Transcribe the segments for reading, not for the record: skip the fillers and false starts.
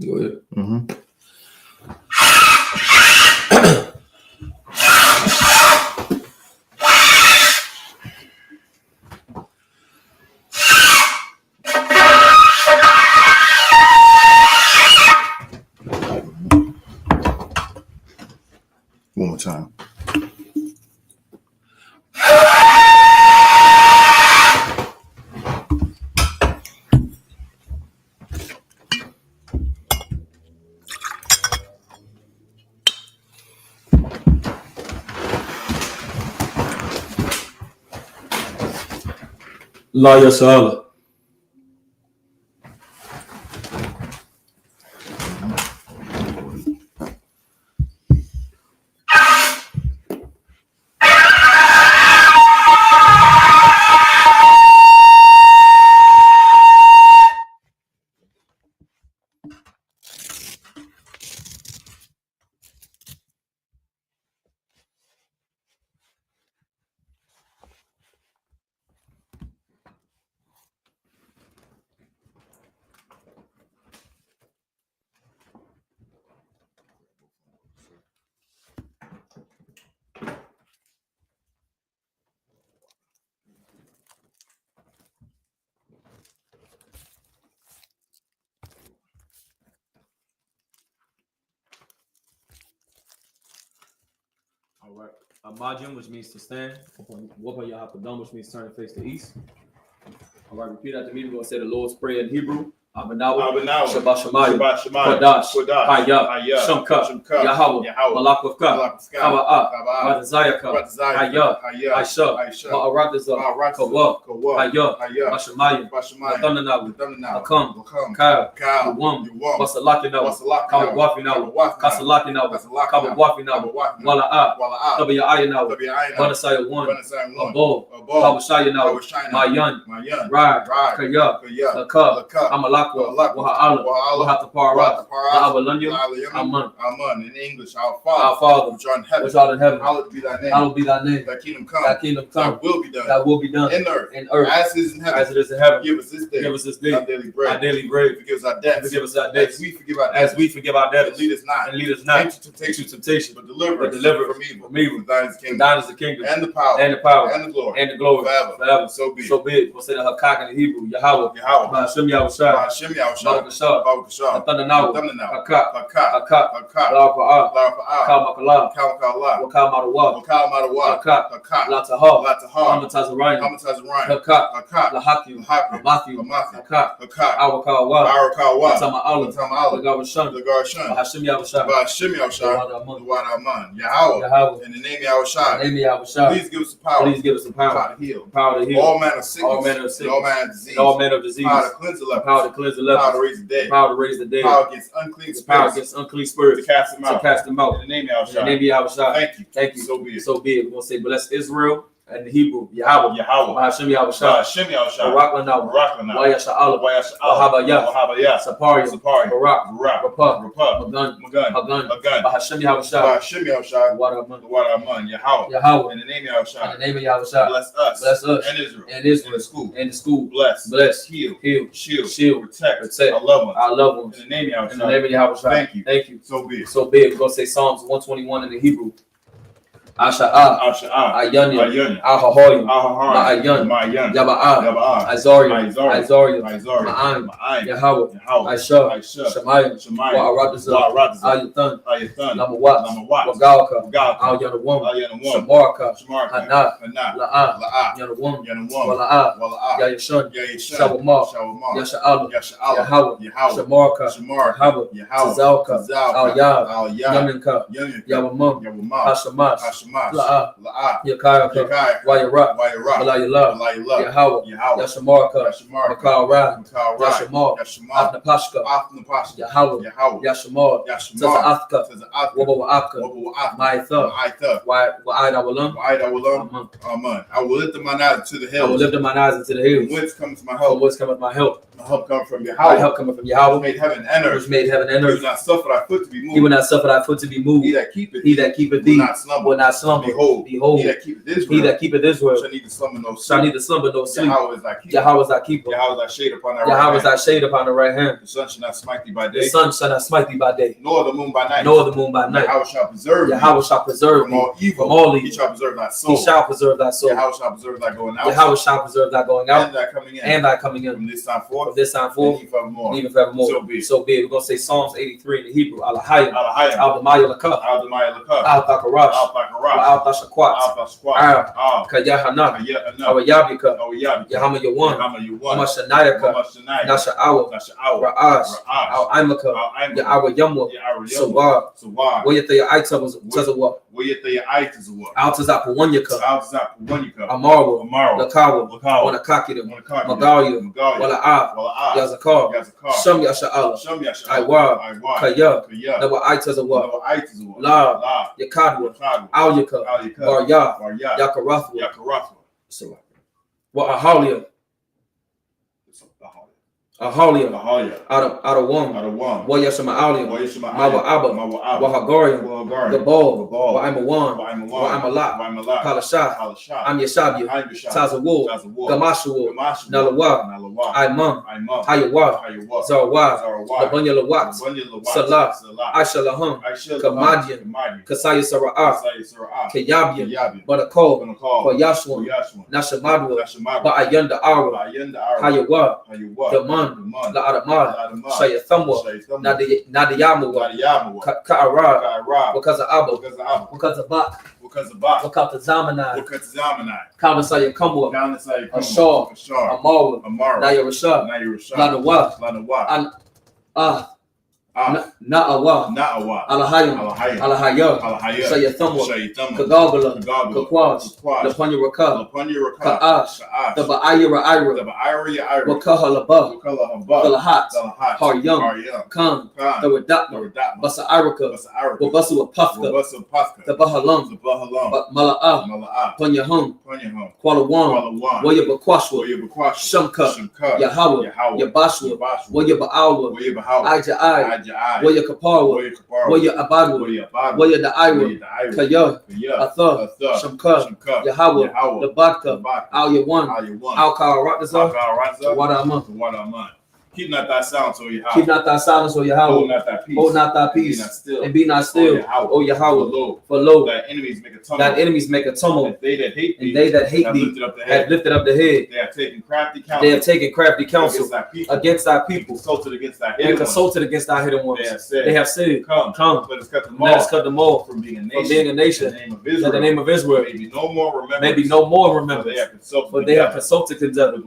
Go ahead. One more time. La Yashala. All right. Amajim, which means to stand. Wapa Yahapadam, which means turn and face the east. All right, repeat after me. We're going to say the Lord's Prayer in Hebrew. Abanawa, Shabbat Shemayim, Kodash, Hayah, Shamka, Yahweh, Malakavka, Kawa'ah, Radazayaka, Hayah, I.S.U.P.K, Ma'aradaza, Kawa, Hayah, Bashamayim, Adonanawi, Akam, Kyle, Yuwam, Wasalakinawa, Kawawafinawa, Kasalakinawa, Kawawafinawa, Wala'ah, Tabiya'ayanawa, Banasaya 1, Abo, Kawashayanawa, Mayan, Rad, Kaya, Laka, Amalak, Waha'ala, Wahatapara, Aman. In English, our Father, which art in heaven, hallowed be thy name. Hallowed be thy name. Thy kingdom come. Thy kingdom come. Thy will be done. In earth. As it is in heaven. As it is in heaven. Give us this day. Our daily bread. Forgive us our debts. As we forgive our debtors. And lead us not into temptation. But deliver us from evil. Thine is the kingdom. And the power. And the glory. Forever. So be it. We'll say the Hakak in the Hebrew. Yahweh. Ba'ashem Yahushua. Barakashah. Atananawa. Hakak. La'afa'ah. Kalmakala. Wakal Madawa. Lataha. Hamatazarayim. Hakak. Lahakim. Matthew. Hakak. Awakawa. Tama'ala. Lagarashan. Bahashim Yahushua. Yahweh. In the name of Yahushua. Please give us the power. To heal. All manner of sickness. All manner of disease. Power to cleanse the lepers. Power to raise the dead. Power against unclean spirits. To cast them out. In the name of Yahushua. Thank you. So be it. We're going to say, bless Israel. And the Hebrew, Yahweh, Bahashim Yahushua, Baraklanawa, Wayasha'ala, Wahabaya, Sapari, Barak, Rapah, Magun, Bahashim Yahushua, Wadaman, Yahweh. In the name of Yahushua. Bless us. And Israel. In the school. Bless. Heal. Shield. Protect. Our loved ones. In the name of Yahushua. Thank you. So be it. We're going to say Psalms 121 in the Hebrew. Asha'ah, Ayanya, Ahahoyim, Ma'ayan, Yaba'ah, Azariah, Ma'an, Yahweh, I.S.U.P.K, Shemayim, Wa'aradaza, Ayathan, Lamawat, Wagalka, Al-Yanawam, Shamarka, Hana, La'ah, Yanawam, Wala'ah, Yayashun, Shawamah, Yasha'ala, Yahweh, Shamarka, Yahweh, Tazalka, Al-Yab, Yaminka, Yawamam, Hashamash, La'ah, Yakaya, Wayarah, Malayallah, Yahweh, Yashamarka, Makal Ra, Yashamar, Atnapashka, Yahweh, Yashamar, Taza'athka, Wabawa'aka, Ma'itha, Wa'ida Walam, Amen. I will lift up my eyes to the hills. Whence cometh my help? help come from Yahweh. Help coming from Yahweh. Which made heaven and earth. Which made heaven and earth. He will not suffer thy foot to be moved. He will not suffer thy foot to be moved. He that keepeth thee will not slumber. Behold, he that keepeth Israel shall neither slumber nor sleep. Yahweh is thy keeper. Yahweh is thy keeper. Yahweh is thy shade upon thy right hand. Yahweh is thy shade upon the right hand. The sun shall not smite thee by day. The sun shall not smite thee by day. Nor the moon by night. Yahweh shall preserve thee from all evil. From all evil. He shall preserve thy soul. He shall preserve thy soul. Yahweh shall preserve thy going out. Yahweh shall preserve thy going out. And thy coming in. And thy coming in. From this time forth. From this time forth. And even forevermore. So be it. We're going to say Psalms 83 in the Hebrew. Alahayim. Al-Damaya Lakah. Al-Thakarash. Al-Thashakwat. Al-Yahanna. Al-Yabika. Yahanna Yawan. Amashanayaka. Nasha'awa. Ra'ash. Al-Imaka. Yahweh Yamwa. Sawab. Wayataya Aitazawa. Altazapawanyaka. Amaru. Lakawa. Wanakakida. Magalia. Wala'ah. Yazakar. Sham Yasha'ala. Iwab. Kaya. Nawa Aitazawa. La. Yakadwa. Al-Yaka. Barya. Yakarathwa. So, what Ahalia? Ahalia. Out of one. What Yashama Alia? Mawa Abba. Wahagaria. Gabal. Wa'amawan. Wa'amalat. Kalashah. I'm Yashabia. Tazawul. Gamashua. Nalawa. Imam. Hayawa. Zarwa. Labanya Lawat. Salah. Aishalaham. Kamadian. Kasaya Sara'ah. Kayabian. Barakol. Koyashwan. Nashamadwa. Ba'ayanda Ara. Hayawa. Daman. La Adamad, Shayathamwa, Nadiyamu, Ka'ara, because of Abba, because of Bak, because of Zamanai, Kavasaya Kamwa, Ashar, Amara, Nayarashah, Lanawa, Na'awa, Alahayah, Shayathamwa, Kagabala, Kakwash, Lapanya Rakah, Ka'ash, the Ba'ayra, Wakahalaba, Kalahat, Haryam, Khan, the Radatma, Basa Araka, Wabasu Apafka, the Bahalam, Mala'ah, Panyahum, Kualawan, Waya Bakwashwa, Shamka, Yahweh, Yabashwa, Waya Ba'alwa, Aja'ai, Waya Kaparwa, Waya Abadwa, Waya Da'ira, Kaya, Atha, Shamka, Yahweh, the Badka, Al Yawan, Al Karatazah, Wadaman. Keep not thy silence, O Yahweh. Keep not thy silence, O Yahweh. Hold not thy peace. Hold not thy peace. And be not still, O Yahweh. For lo, thy enemies make a tumult. Thine enemies make a tumult. And they that hate thee, have lifted up the head. They have taken crafty counsel. They have taken crafty counsel against thy people. Consulted against thy hidden ones. They have said, Come, let us cut them off from being a nation. That the name of Israel may be no more remembered. For they have consulted together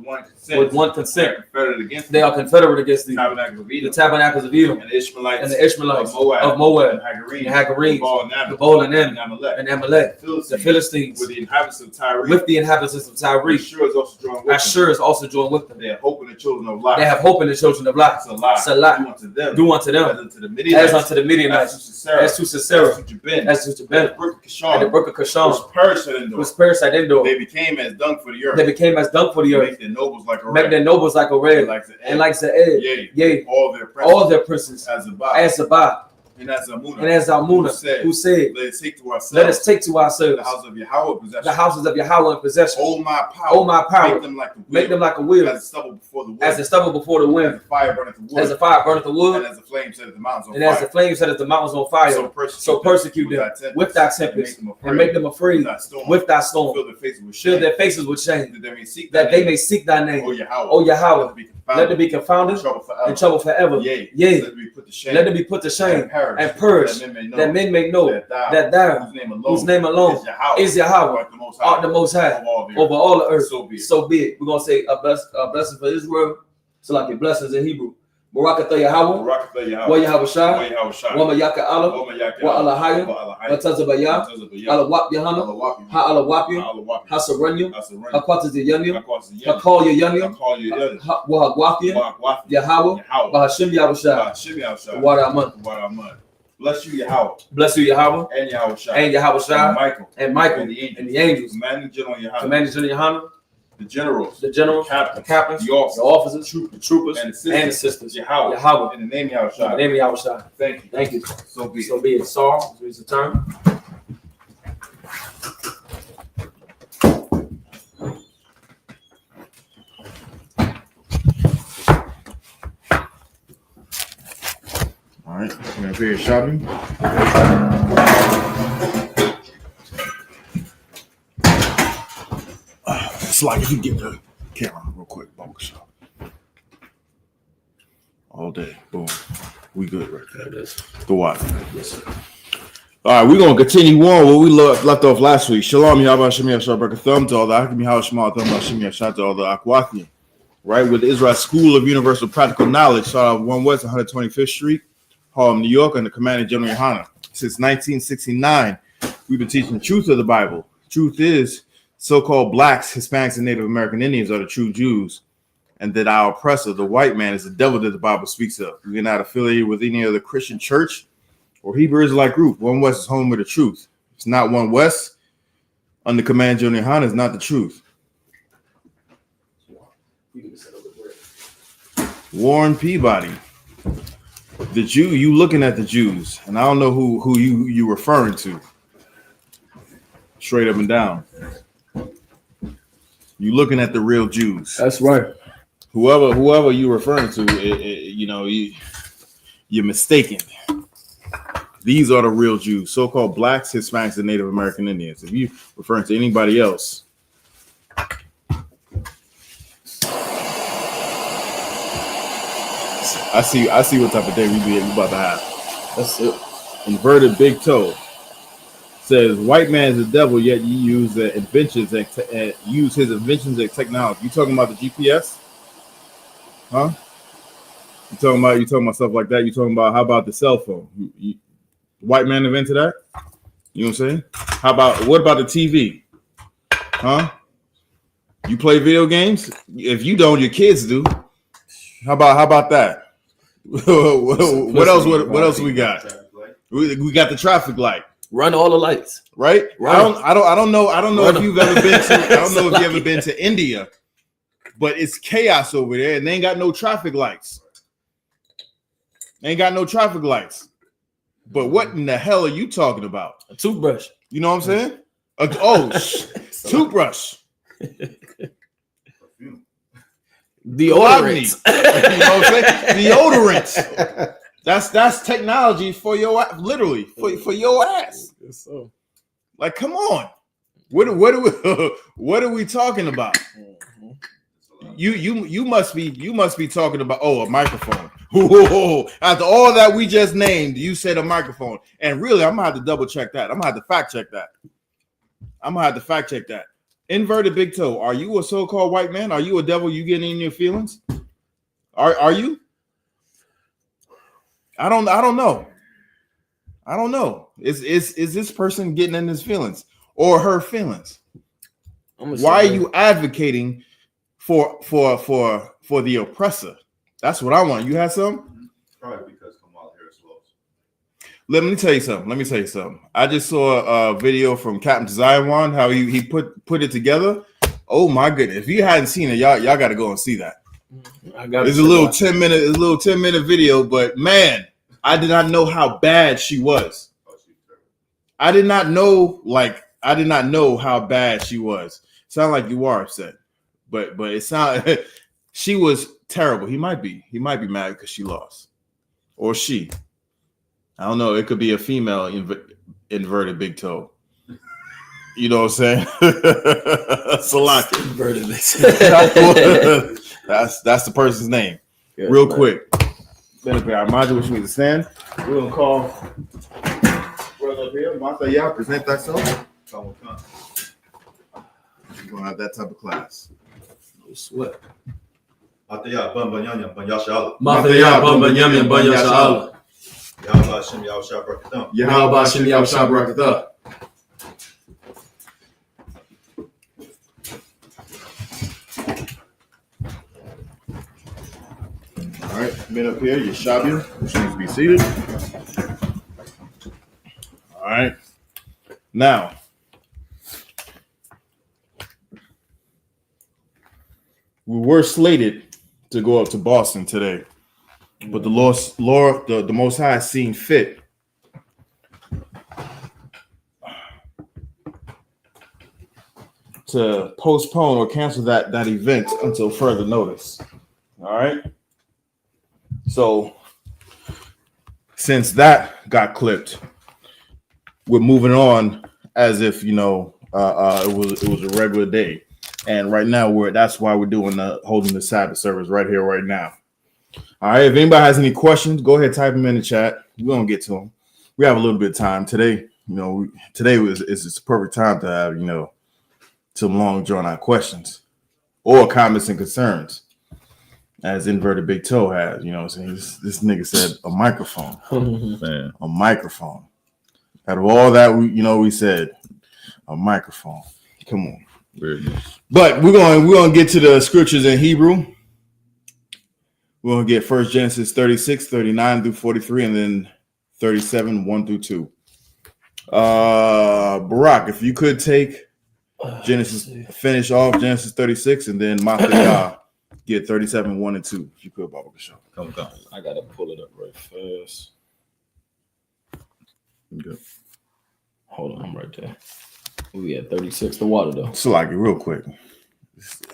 with one consent. They are confederate against thee. The tabernacles of Edom, and the Ishmaelites of Moab, and Hagarenes, Gebal and Amalek, the Philistines, with the inhabitants of Tyre. Ashur is also joined with them. They have hope in the children of Lot. Salah. Do unto them as unto the Midianites, as to Sisera, as to Jabin, and the brook of Kishon, which perished at Endor. They became as dung for the earth. Make their nobles like a red, and like Ze'ed, yea, all their princes, as Zabah, and as Almunah, who said, let us take to ourselves the houses of Yahweh in possession. Hold my power, make them like a wheel, as the stubble before the wind, as the fire burneth the wood, and as the flame setteth the mountains on fire. So persecute them with thy tempest, and make them afraid with thy storm. Fill their faces with shame, that they may seek thy name, O Yahweh. Let them be confounded and trouble forever. Yea, let them be put to shame and perish, that men may know that thou, whose name alone is Yahweh, art the Most High over all the earth. So be it. We're going to say a blessing for Israel. So like your blessings in Hebrew. Barakatha Yahweh, wa Yahweh Shah, wa Mayaka Allah, wa Alahayim, wa Tazabaya, Alawap Yahanna, Ha Alawapia, Ha Saranyam, Ha Kwataziyanyam, Ha Call Yanyam, wa Hagwafia, Yahweh, wa Hashem Yahushua, wa Raman. Bless you, Yahweh. Bless you, Yahweh. And Yahweh Shah. And Yahweh Shah. And Michael. And the angels. Commanding General Yahanna. the generals, the captains, the officers, the troopers, and the sisters. Yahweh. In the name of Yahushua. In the name of Yahushua. Thank you. So be it. So be it. Saul is the term. All right, we're gonna finish shopping. It's like if you get the camera real quick, bubble shop. All day, boom, we good right there. It is. The what? Yes, sir. All right, we're gonna continue on where we left off last week. Shalom, Yahweh Shem Yahshua Barakatham to all the Hakim Yahweh Shema Thum Shem Yahshua to all the Akwathni. Right, with the Israel School of Universal Practical Knowledge, started on 1 West 125th Street, Harlem, New York, and the Commanding General Yahanna. Since 1969, we've been teaching the truth of the Bible. Truth is, so-called blacks, Hispanics, and Native American Indians are the true Jews, and that our oppressor, the white man, is the devil that the Bible speaks of. We're not affiliated with any other Christian church or Hebrew Israelite group. 1 West is home of the truth. It's not 1 West under Command General Yahanna is not the truth. Warren Peabody. The Jew, you looking at the Jews, and I don't know who you referring to. Straight up and down. You looking at the real Jews. That's right. Whoever you referring to, you're mistaken. These are the real Jews, so-called blacks, Hispanics, and Native American Indians. If you referring to anybody else, I see what type of day we about to have. That's it. Inverted big toe says white man is the devil, yet you use the inventions and use his inventions and technology. You talking about the GPS? Huh? You talking about stuff like that? You talking about how about the cell phone? White man invented that? You know what I'm saying? What about the TV? Huh? You play video games? If you don't, your kids do. How about that? What else we got? We got the traffic light. Run all the lights. Right? I don't know if you've ever been to India, but it's chaos over there and they ain't got no traffic lights. But what in the hell are you talking about? A toothbrush. You know what I'm saying? Toothbrush. Deodorant. You know what I'm saying? Deodorant. That's technology for your literally for your ass. So. Like, come on. What are we talking about? You must be talking about a microphone. After all that we just named, you said a microphone. And really, I'm gonna have to double check that. I'm gonna have to fact check that. Inverted big toe. Are you a so-called white man? Are you a devil? You getting in your feelings? Are you? I don't know. Is this person getting in his feelings or her feelings? Why are you advocating for the oppressor? That's what I want. You have some? Probably because Kamala Harris lost. Let me tell you something. I just saw a video from Captain Zion, how he put it together. Oh my goodness! If you hadn't seen it, y'all got to go and see that. It's a little 10-minute video, but man, I did not know how bad she was. I did not know how bad she was. Sound like you are upset, but it sounded she was terrible. He might be mad because she lost, or she. I don't know. It could be a female inverted big toe. You know what I'm saying? That's a lot. Inverted big toe. That's the person's name. Good, real man. Quick. Armando, which means to stand. We're gonna call brother up here. Martha, y'all present thyself. You're gonna have that type of class. No sweat. Mataya Bambanyanya Banyashala. Mataya Bambanyanya Banyashala. Yahweh Shem Yahushua Barakatham. Yahweh Shem Yahushua Barakatham. All right, men up here, your Shabir, which needs to be seated. All right. Now, were slated to go up to Boston today, but the the Most High seen fit to postpone or cancel that event until further notice. All right. So since that got clipped, we're moving on as if it was a regular day. And right now that's why we're doing holding the Sabbath service right here, right now. All right. If anybody has any questions, go ahead, type them in the chat. We're gonna get to them. We have a little bit of time today. Today is the perfect time to have some long drawn out questions or comments and concerns, as Inverted Big Toe has. You know what I'm saying? This nigga said a microphone. Man, a microphone. Out of all that we said a microphone. Come on. But we're gonna get to the scriptures in Hebrew. We're gonna get first Genesis 36, 39 through 43, and then 37, 1 through 2. Barak, if you could take finish off Genesis 36, and then Matthew get 37, 1 and 2. If you could, Baba Kashaw. Come. I gotta pull it up right fast. Good. Hold on, I'm right there. We at 36. The water though. So like real quick.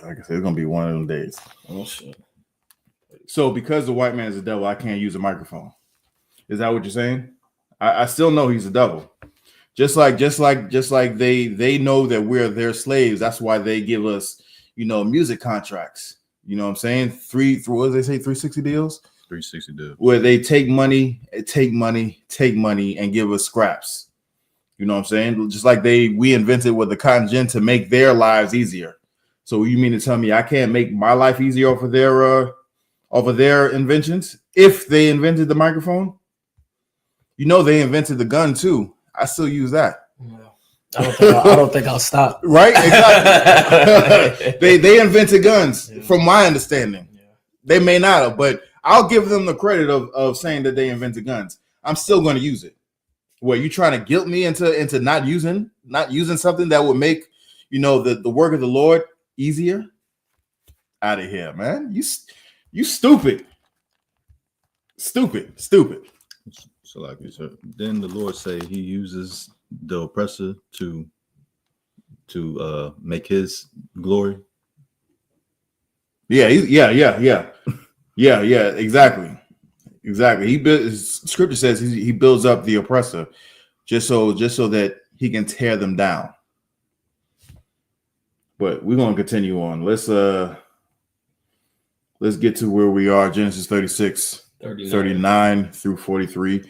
Like I said, it's gonna be one of them days. Oh shit. So because the white man is the devil, I can't use a microphone. Is that what you're saying? I still know he's the devil. Just like they know that we're their slaves. That's why they give us, music contracts. You know what I'm saying? What did they say? 360 deals? 360 deals. Where they take money, and give us scraps. You know what I'm saying? Just like we invented with the cotton gin to make their lives easier. So you mean to tell me I can't make my life easier off of their inventions? If they invented the microphone, they invented the gun too. I still use that. I don't think I'll stop. Right? Exactly. they invented guns, from my understanding. Yeah. They may not have, but I'll give them the credit of saying that they invented guns. I'm still going to use it. What, you trying to guilt me into not using something that would make the work of the Lord easier? Out of here, man. You stupid. Stupid. So like you said, then the Lord say he uses the oppressor to make his glory. Yeah, exactly. Scripture says he builds up the oppressor just so that he can tear them down. But we're going to continue on. Let's get to where we are. Genesis 36, 39 through 43.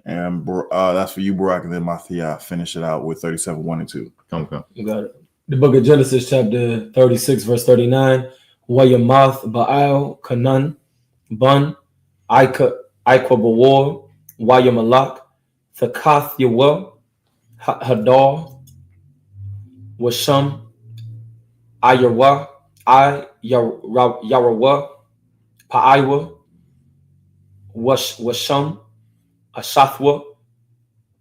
And that's for you, Barak, and then Mathia finish it out with 37, 1 and 2. Come. You got it. The book of Genesis, chapter 36, verse 39. Wayamath Baal Kanan Bun Ika Bawar Wayamalak Thakath Yawa Hadar Washam Ayarwa Yarawa Paiwa Washam Ashathwa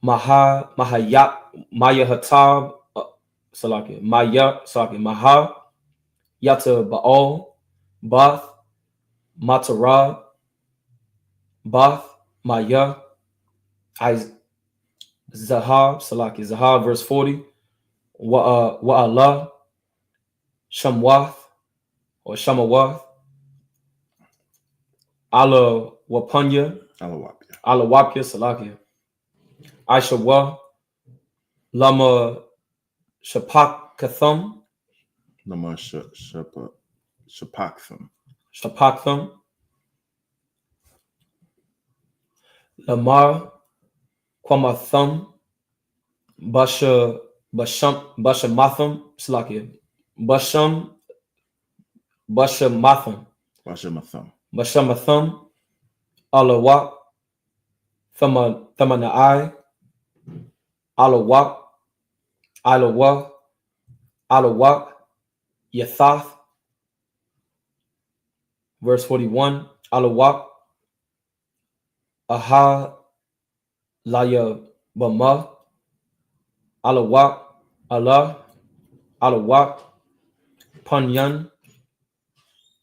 Mahayat Maya Hatab Maha Yata Baal Bath Matara Bath Maya Zahab verse 40 Wa'Allah Shamwath or Shamawath Allah Wapanya Alawapya Salakia Aishawa Lama Shapak Katham Lama Shapaktham Lamar Kwamatham Bashamatham Salakia Bashamatham Alawak Thamanai Alawak Yathath verse 41 Alawak Aha Laya Bama Alawak Allah Alawak Panyan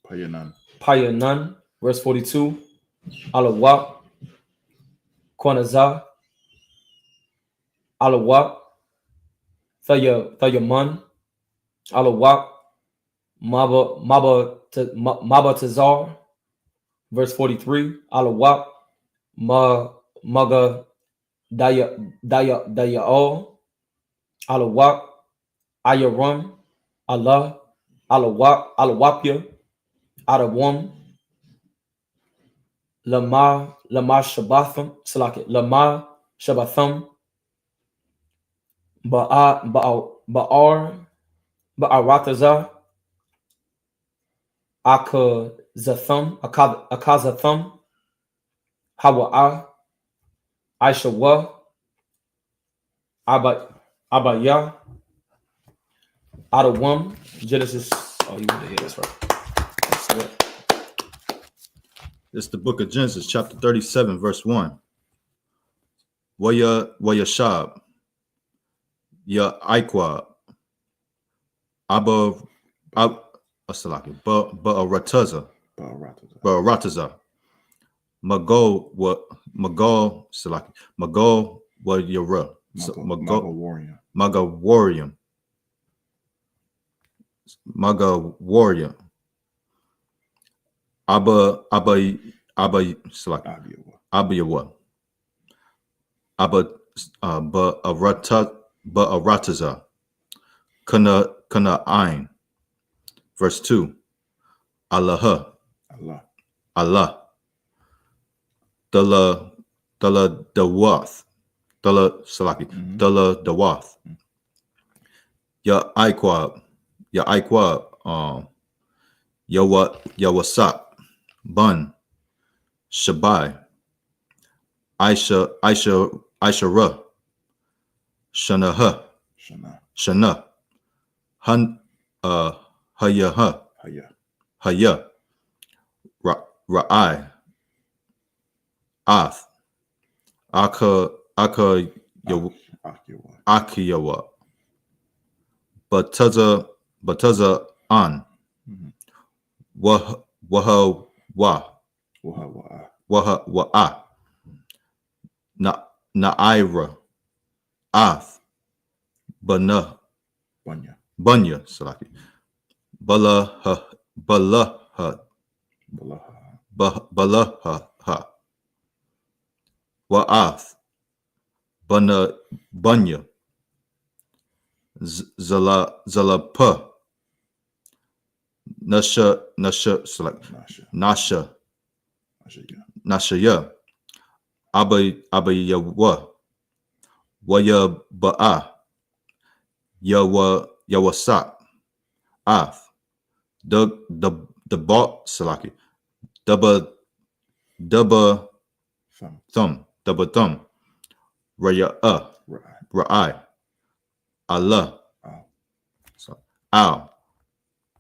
Payanan, verse 42. Alawak, Kwanazaa, Alawak, Thayaman, Alawak, Maba Tazar, verse 43. Alawak, Maga Daya'al, Alawak, Ayarum, Allah, Alawapya, Adawam, Lama Shabatham, Salaki, Lama Shabatham, Ba'arataza, Akazatham, Hawa'a, Aishawa, Abaya, Adawam, Genesis. Oh, you want to hear this right? That's it. It's the book of Genesis, chapter 37, verse 1. Wayashab, Ya Iqua, Ba'arataza, Mago Salaki, Mago Wayara, Maga Warrior, Abba Salaki, Abiyawa, Ba'arataza, Kana Ain, verse 2. Allah, Dala Dawath, Dala Dawath, Ya Iqua, Yawasap, Bun, Shabai, Aisha Ra, Shana, Hun, Haya, Ra'ai, Ath, Akiyawa, Bataza An, Waha, Na'ira, Ath, Bunya, Salaki, Balaha, Wa'ath, Bunya, Zalapa, Nasha, Nashaya, Abayawa, Waya Ba'a, Yawasat, Ath, the bot Salaki, Dubba Thumb, Raya Ra'ai, Allah, Al,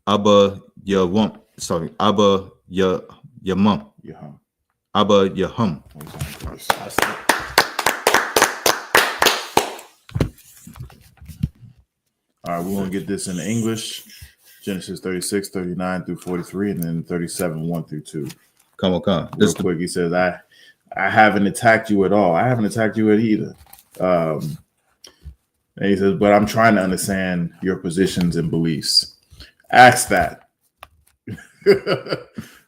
Abba Yawum, Abba Yamum, Abba Yahum. All right, we're going to get this in English. Genesis 36, 39 through 43, and then 37, 1 through 2. Come on. Real quick, he says, I haven't attacked you at all. I haven't attacked you at either. And he says, but I'm trying to understand your positions and beliefs. Ask that.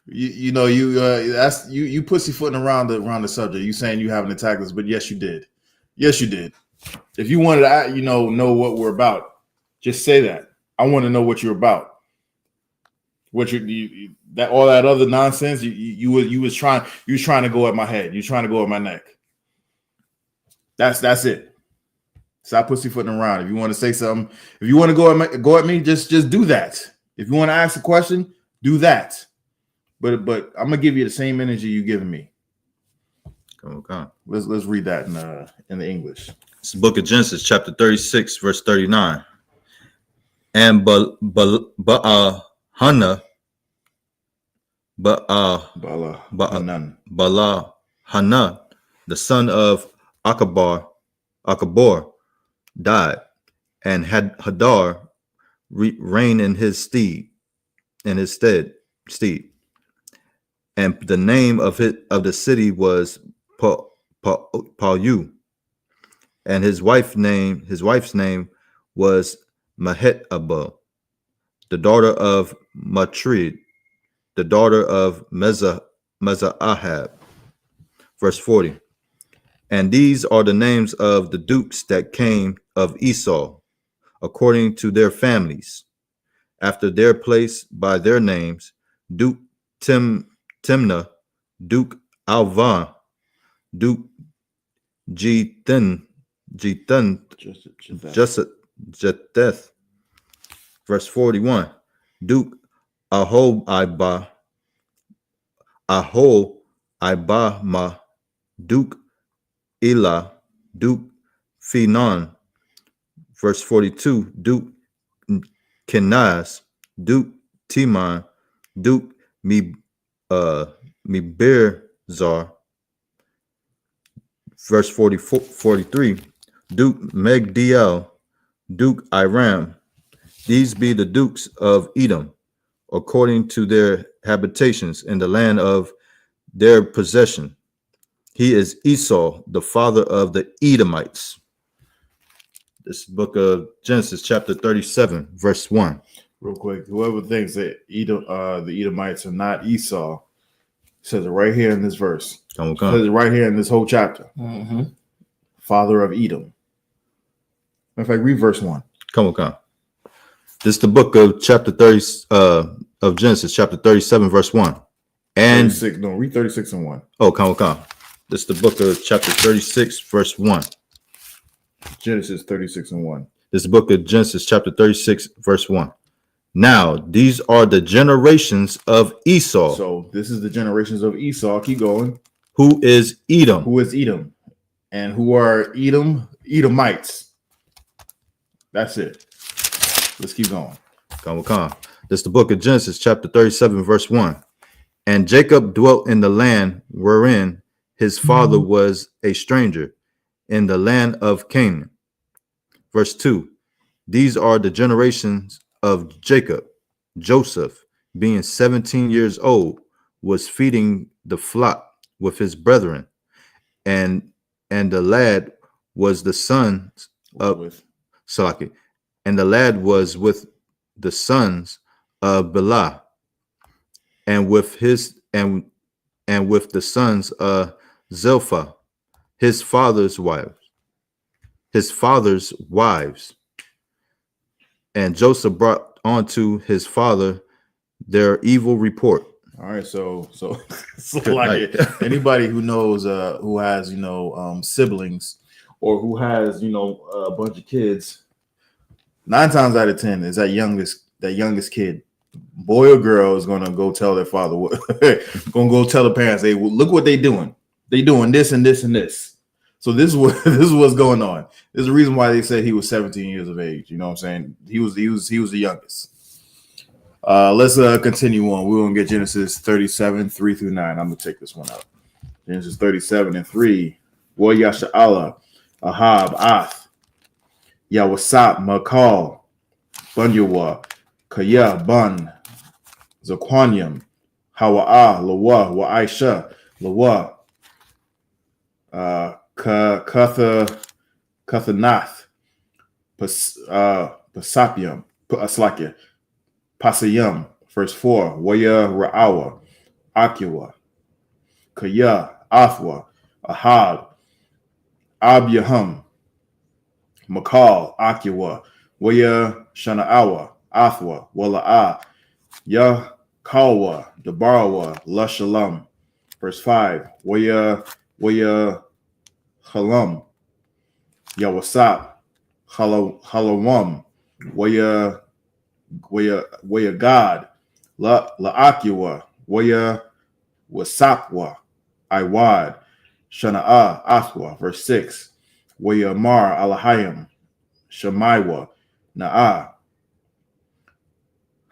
you pussyfooting around the subject. You saying you haven't attacked us, but yes, you did. Yes, you did. If you wanted to, know what we're about, just say that. I want to know what you're about. What that all that other nonsense you was trying to go at my head. You're trying to go at my neck. That's it. Stop pussyfooting around. If you want to say something, if you want to go at me, just do that. If you want to ask a question, do that. But I'm gonna give you the same energy you're giving me. Okay. Let's read that in the English. It's the book of Genesis, chapter 36, verse 39. And Yahanna, the son of Akabor, died, and had Hadar reign in his stead. steed. And the name of the city was Palu. And his wife's name was Mahet-abel, the daughter of Matrid, the daughter of Mezahab. Verse 40. And these are the names of the dukes that came of Esau, according to their families, after their place by their names: Duke Timnah, Duke Alvan, Duke Jetheth. Verse 41. Duke Ahobibah, Duke Elah, Duke Phenon. Verse 42. Duke Kenaz, Duke Timon, Duke Mibirzar. Verse 43. Duke Megdiel, Duke Iram. These be the dukes of Edom, according to their habitations in the land of their possession. He is Esau, the father of the Edomites. This book of Genesis, chapter 37, verse 1. Real quick, whoever thinks that the Edomites are not Esau, says it right here in this verse. Come. Says it right here in this whole chapter. Mm-hmm. Father of Edom. In fact, read verse 1. Come. This is the book of chapter 30 of Genesis, chapter 37, verse 1. And 36, no, read 36 and 1. Oh, come. This is the book of chapter 36, verse 1. Genesis 36 and 1. This is the book of Genesis, chapter 36, verse 1. Now, these are the generations of Esau. So this is the generations of Esau. Keep going. Who is Edom? Who is Edom? And who are Edomites? That's it. Let's keep going. Come. This is the book of Genesis, chapter 37, verse 1. And Jacob dwelt in the land wherein his father was a stranger, in the land of Canaan. Verse 2. These are the generations of Jacob. Joseph, being 17 years old, was feeding the flock with his brethren, and the lad was the sons of Salaki, and the lad was with the sons of Bela, and with his and with the sons of Zilpah, his father's wives. And Joseph brought unto his father their evil report. All right, so like anybody who knows who has siblings or who has a bunch of kids, 9 times out of 10 is that youngest kid, boy or girl, is gonna go tell their father gonna go tell the parents, hey, well, look what they doing. They doing this and this and this. So this is what's going on. There's a reason why they said he was 17 years of age. You know what I'm saying? He was the youngest. Let's continue on. We're gonna get Genesis 37, 3 through 9. I'm gonna take this one out. Genesis 37 and 3. Wa Yasha'ala, Ahab, Ath, Yawasap, Makal, Bunyawa, Kaya, Bun, Zaquanium, Hawa'ah, Lawa, Wa Aisha, Lawa, Kathanath, Pasapium, Aslakia, Pasayum. Verse 4. Waya Ra'awa, Akiwa, Kaya, Athwa, Ahab, Abyaham, Makal, Akiwa, Waya Shana'awa, Athwa, Wala'ah, Yahkawa, Dabarawa, La Shalam. Verse 5. Waya Halam, Yawasap, Halawam, Waya God, La'akiwa, Waya Wasapwa, Iwad, Shana'a, Athwa. Verse 6. Waya Mar, Alahayim, Shamaiwa, Na'a,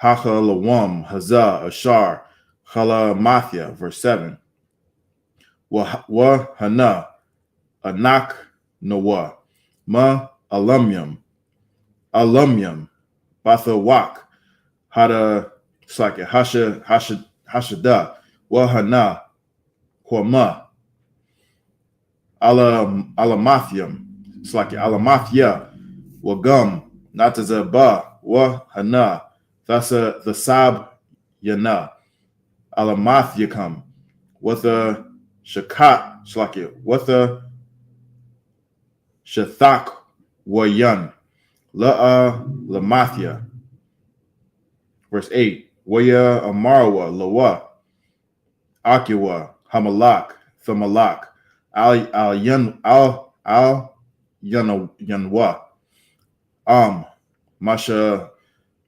Hachalawam, Hazah, Ashar, Halamathia. Verse 7. Wa Hana, Anak Noah, Ma Alumyum, Bathawak, Hada It's like a Hashada, Wahana, Korma, Alamathium. It's like Alamathia, Wagum, Natazaba, Wahana. That's the Sab Yana, Alamathiakam, with a Shakat, it's like it, with a Shathak, Wayan, Lamathia. Verse 8, Waya Amarwa, Lawa, Akiwa, Hamalak, Thamalak, Al Yanwa, Masha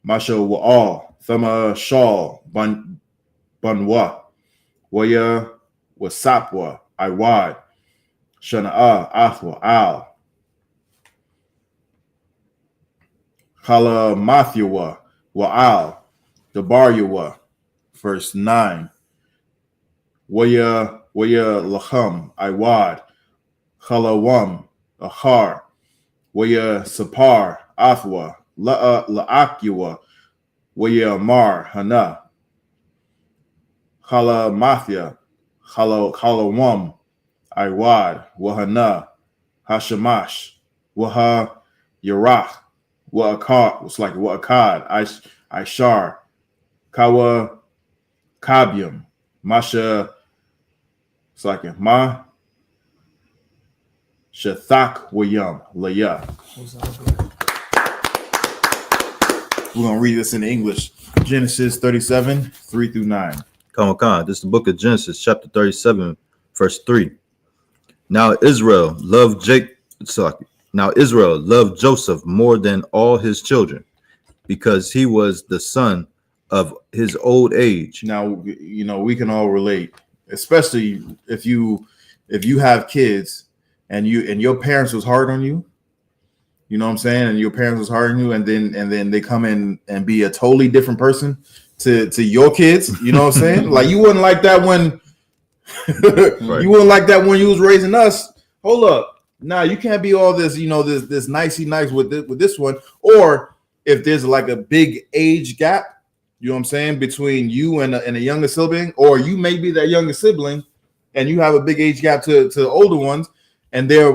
Wa'al, Thama Shaw, Banwa, Waya Wasapwa, Iwad, Shana'a, Athwa, Al, Khala Mathiwa, Wa'al, Dabaryawa, verse 9. Waya Lacham, Iwad, Khalawam, Ahar, Waya Sapar, Athwa, La'akyawa, Waya Mar, Hana, Khala Mathia, Khalawam, Iwad, Wahana, Hashamash, Waha Yarach, Wa'akad, it's like Wa'akad, Ishar, Kawa Kabium, Masha, it's like Ma Shathak Wayam Laya. We're gonna read this in English. Genesis 37, 3 through 9. Come on. This is the book of Genesis, chapter 37, verse 3. Now Israel loved Joseph more than all his children, because he was the son of his old age. Now, you know, we can all relate, especially if you have kids and your parents was hard on you. You know what I'm saying? And your parents was hard on you, and then they come in and be a totally different person to your kids. You know what I'm saying? Like you wouldn't like that when Right. You wouldn't like that when you was raising us. Hold up. Nah, you can't be all this, you know, this nicey nice with this one. Or if there's like a big age gap, you know what I'm saying, between you and a younger sibling, or you may be that younger sibling and you have a big age gap to the older ones, and they're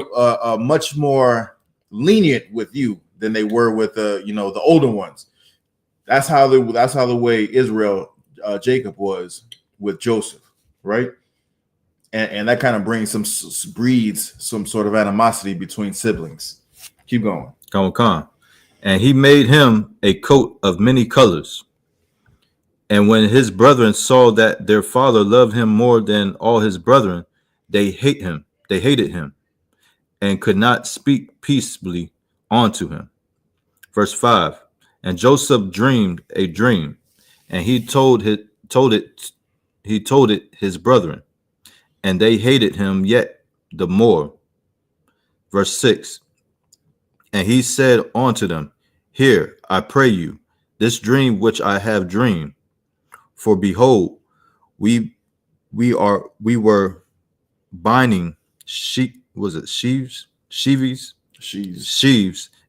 much more lenient with you than they were with the older ones. That's how the way Israel, Jacob was with Joseph, right? And that kind of breeds some sort of animosity between siblings. Keep going. Come on. And he made him a coat of many colors. And when his brethren saw that their father loved him more than all his brethren, they hated him, and could not speak peaceably unto him. Verse 5. And Joseph dreamed a dream, and he told it his brethren, and they hated him yet the more. Verse 6. And he said unto them, Hear, I pray you, this dream which I have dreamed. For behold, we were binding sheaves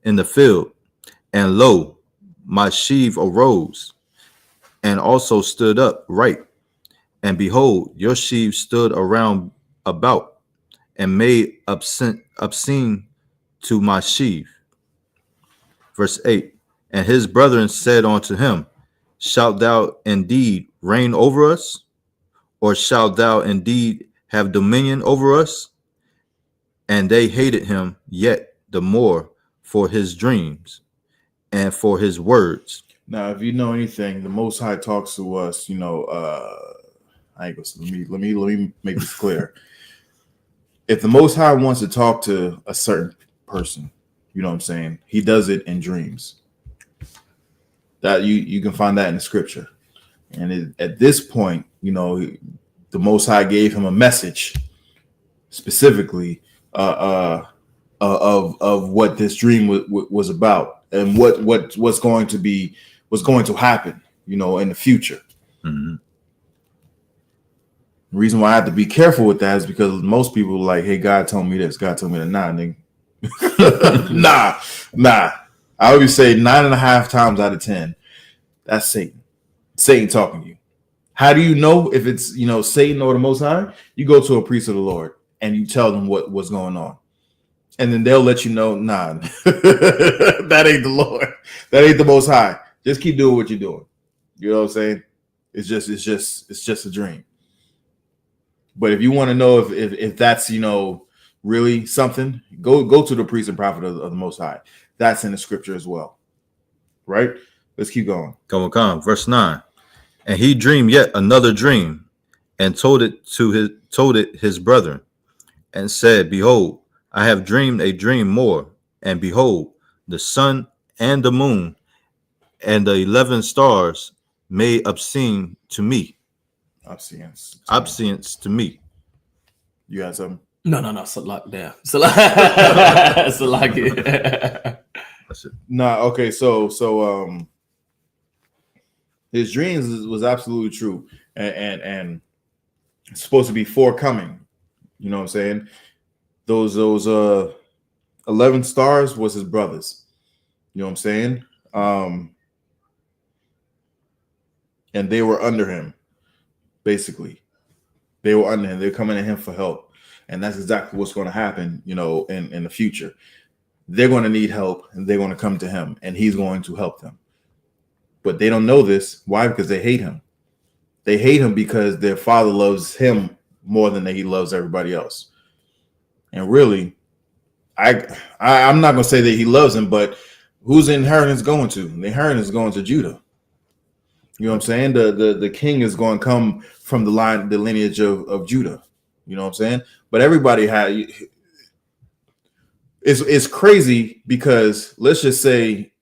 in the field, and lo, my sheaf arose, and also stood up right, and behold, your sheaf stood around about, and made obscene to my sheaf. Verse 8. And his brethren said unto him, Shalt thou indeed reign over us? Or shalt thou indeed have dominion over us? And they hated him yet the more for his dreams and for his words. Now, if you know anything, the Most High talks to us, let me make this clear. If the Most High wants to talk to a certain person, you know what I'm saying, he does it in dreams. That you can find that in the scripture. And at this point, the Most High gave him a message specifically of what this dream was about, and what's going to happen, in the future. Mm-hmm. The reason why I have to be careful with that is because most people are like, hey, God told me this, God told me that. Nah, nigga. nah. I always say 9.5 times out of 10, that's Satan. Satan talking to you. How do you know if it's, Satan or the Most High? You go to a priest of the Lord and you tell them what's going on. And then they'll let you know, nah, that ain't the Lord. That ain't the Most High. Just keep doing what you're doing. You know what I'm saying? It's just a dream. But if you want to know if that's, really something, go to the priest and prophet of the Most High. That's in the scripture as well. Right? Let's keep going. Come. Verse 9. And he dreamed yet another dream, and told it his brethren, and said, Behold, I have dreamed a dream more, and behold, the sun and the moon and the 11 stars made obscene to me. Obscience to me. You had something? No. Salak there. Salak. Nah. Okay. So his dreams was absolutely true, and it's supposed to be forthcoming. You know what I'm saying? Those 11 stars was his brothers. You know what I'm saying? And they were under him, basically. They were under him. They're coming to him for help. And that's exactly what's going to happen, in the future. They're going to need help, and they're going to come to him, and he's going to help them. But they don't know this. Why? Because they hate him. They hate him because their father loves him more than he loves everybody else. And really, I'm not going to say that he loves him, but who's the inheritance going to? The inheritance is going to Judah. You know what I'm saying? The king is going to come from the lineage of Judah. You know what I'm saying? But everybody it's crazy because let's just take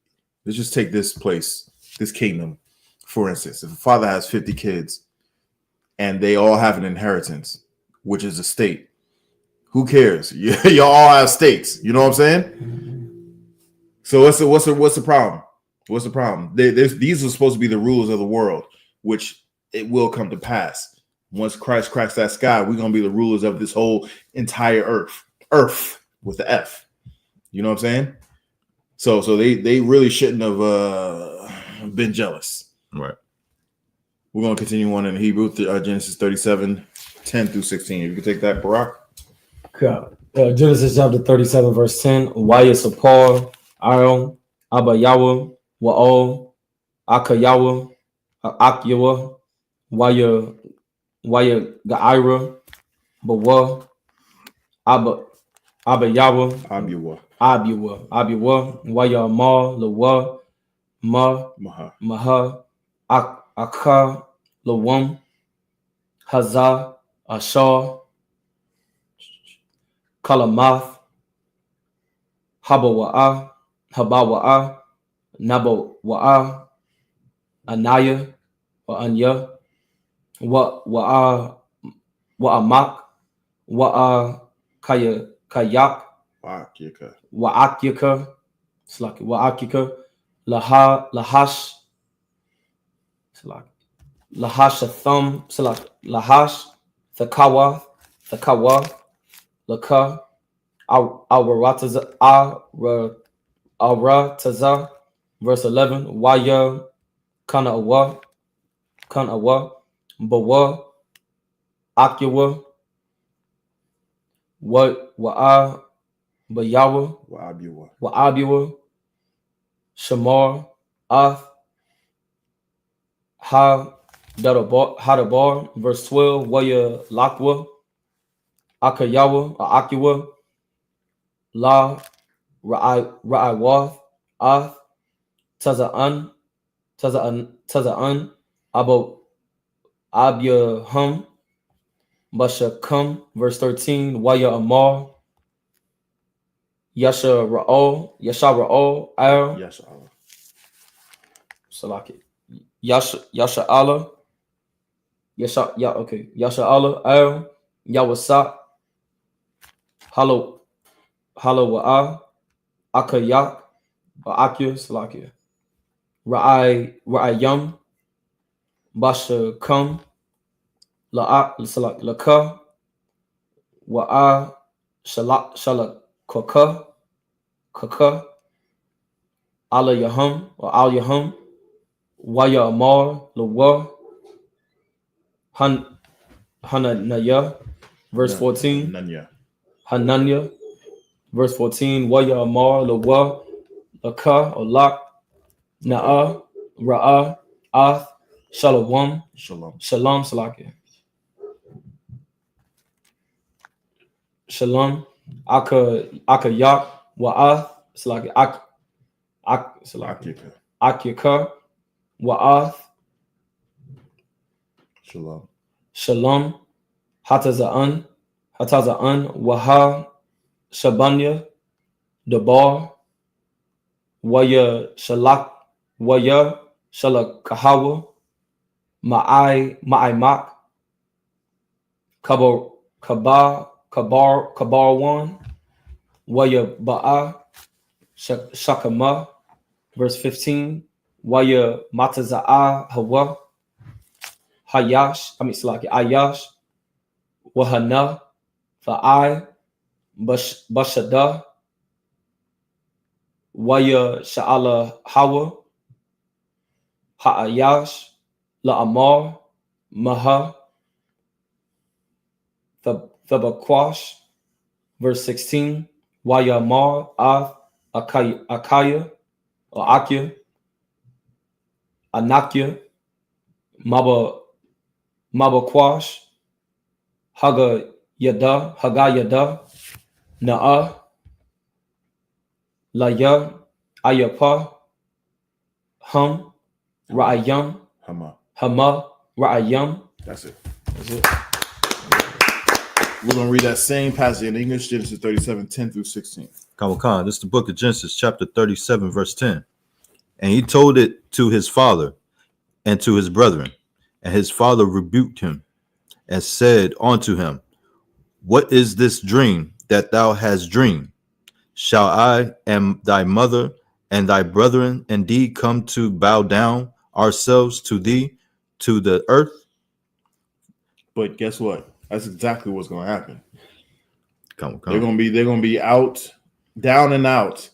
this kingdom, for instance. If a father has 50 kids and they all have an inheritance, which is a state, who cares? You all have states. You know what I'm saying? So what's the problem? What's the problem? These are supposed to be the rulers of the world, which it will come to pass. Once Christ cracks that sky, we're going to be the rulers of this whole entire earth with the F. You know what I'm saying? So they really shouldn't have been jealous. Right. We're going to continue on in Hebrew, Genesis 37, 10 through 16. If you could take that, Barak. Genesis chapter 37, verse 10. I.S.U.P.K, Aaron, Abayawa, Wa'ol, Akayawa, Akyawa, Waya Ga'ira, Bawa, Abayawa, Abiwa, Waya Ma, Lawa, Maha, Aka, Lawam, Hazah, Ashar, Kalamath, Habawa'a, Nabawa'a, Anaya, or Anya, Wa'amak, Kayak, Wa'akyaka, Lahash, Lahashatham, Lahash, Thakawa, Laka, Aurataza, verse 11, Waya, Kana'awa, Bawa, Akyawa, Wa'a, Bayawa, Wa'abiwa, Shamar, Ath, Hadabar, verse 12, Waya Lakwa, Akayawa, or Akiwa, La, Ra'awath, Ath, Taza'an, Abyaham, Bashakam, verse 13, Waya Amar, Yasha Ra'ol, Al, Salaki, Yasha Allah, Yasha Allah, Al, Yawasak, Halo Wa'a, Akayak, or Akya, Salakia, Ra'ayam, Bashakam, Laka, Wa'a, Shalak, Kaka, Ala Yaham, or Al Yaham, Waya Amar Lawa Hananiah, verse 14. Hananiah, verse 14. Waya Amar Lawa Laka or Lak Na'a Ra'ah Ath Shalom Salaki Shalom Aka Yak Wa'ath Salaki Salaki Akika Wa'ath Shalom Hataza'an Waha Shabanya Dabar Waya Shalakahawa Ma'aimak Kabarwan Waya Ba'a Shakama, verse 15. Waya Mataza'a Hawa Ayash Wahana Fa'ai Bashada Waya Sha'ala Hawa Ha'ayash La'amar Maha Thabakwash, verse 16. Waya Mar Akaya or Akya Anakya Mabakwash Haga Yada Na'a Laya Ayapa Hum Ra'ayam Hama Ra'ayam. That's it. We're going to read that same passage in English, Genesis 37, 10 through 16. Khan. This is the book of Genesis, chapter 37, verse 10. And he told it to his father and to his brethren. And his father rebuked him and said unto him, What is this dream that thou hast dreamed? Shall I and thy mother and thy brethren indeed come to bow down ourselves to thee, to the earth? But guess what? That's exactly what's going to happen. Come. They're going to be out, down and out,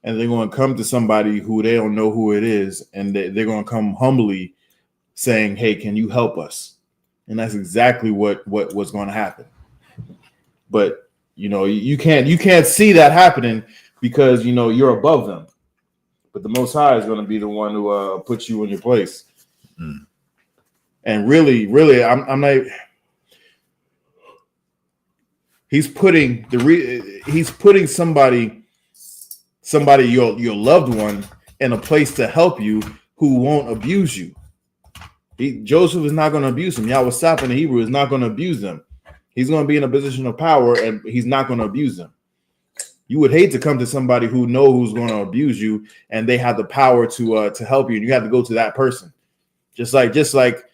and they're going to come to somebody who they don't know who it is, and they're going to come humbly saying, "Hey, can you help us?" And that's exactly what was going to happen. But you can't see that happening because you're above them. But the Most High is going to be the one who puts you in your place. And really, I'm not. He's putting somebody your loved one in a place to help you who won't abuse you. Joseph is not going to abuse him. Yahanna in the Hebrew is not going to abuse them. He's going to be in a position of power, and he's not going to abuse them. You would hate to come to somebody who knows who's going to abuse you, and they have the power to help you, and you have to go to that person. Just like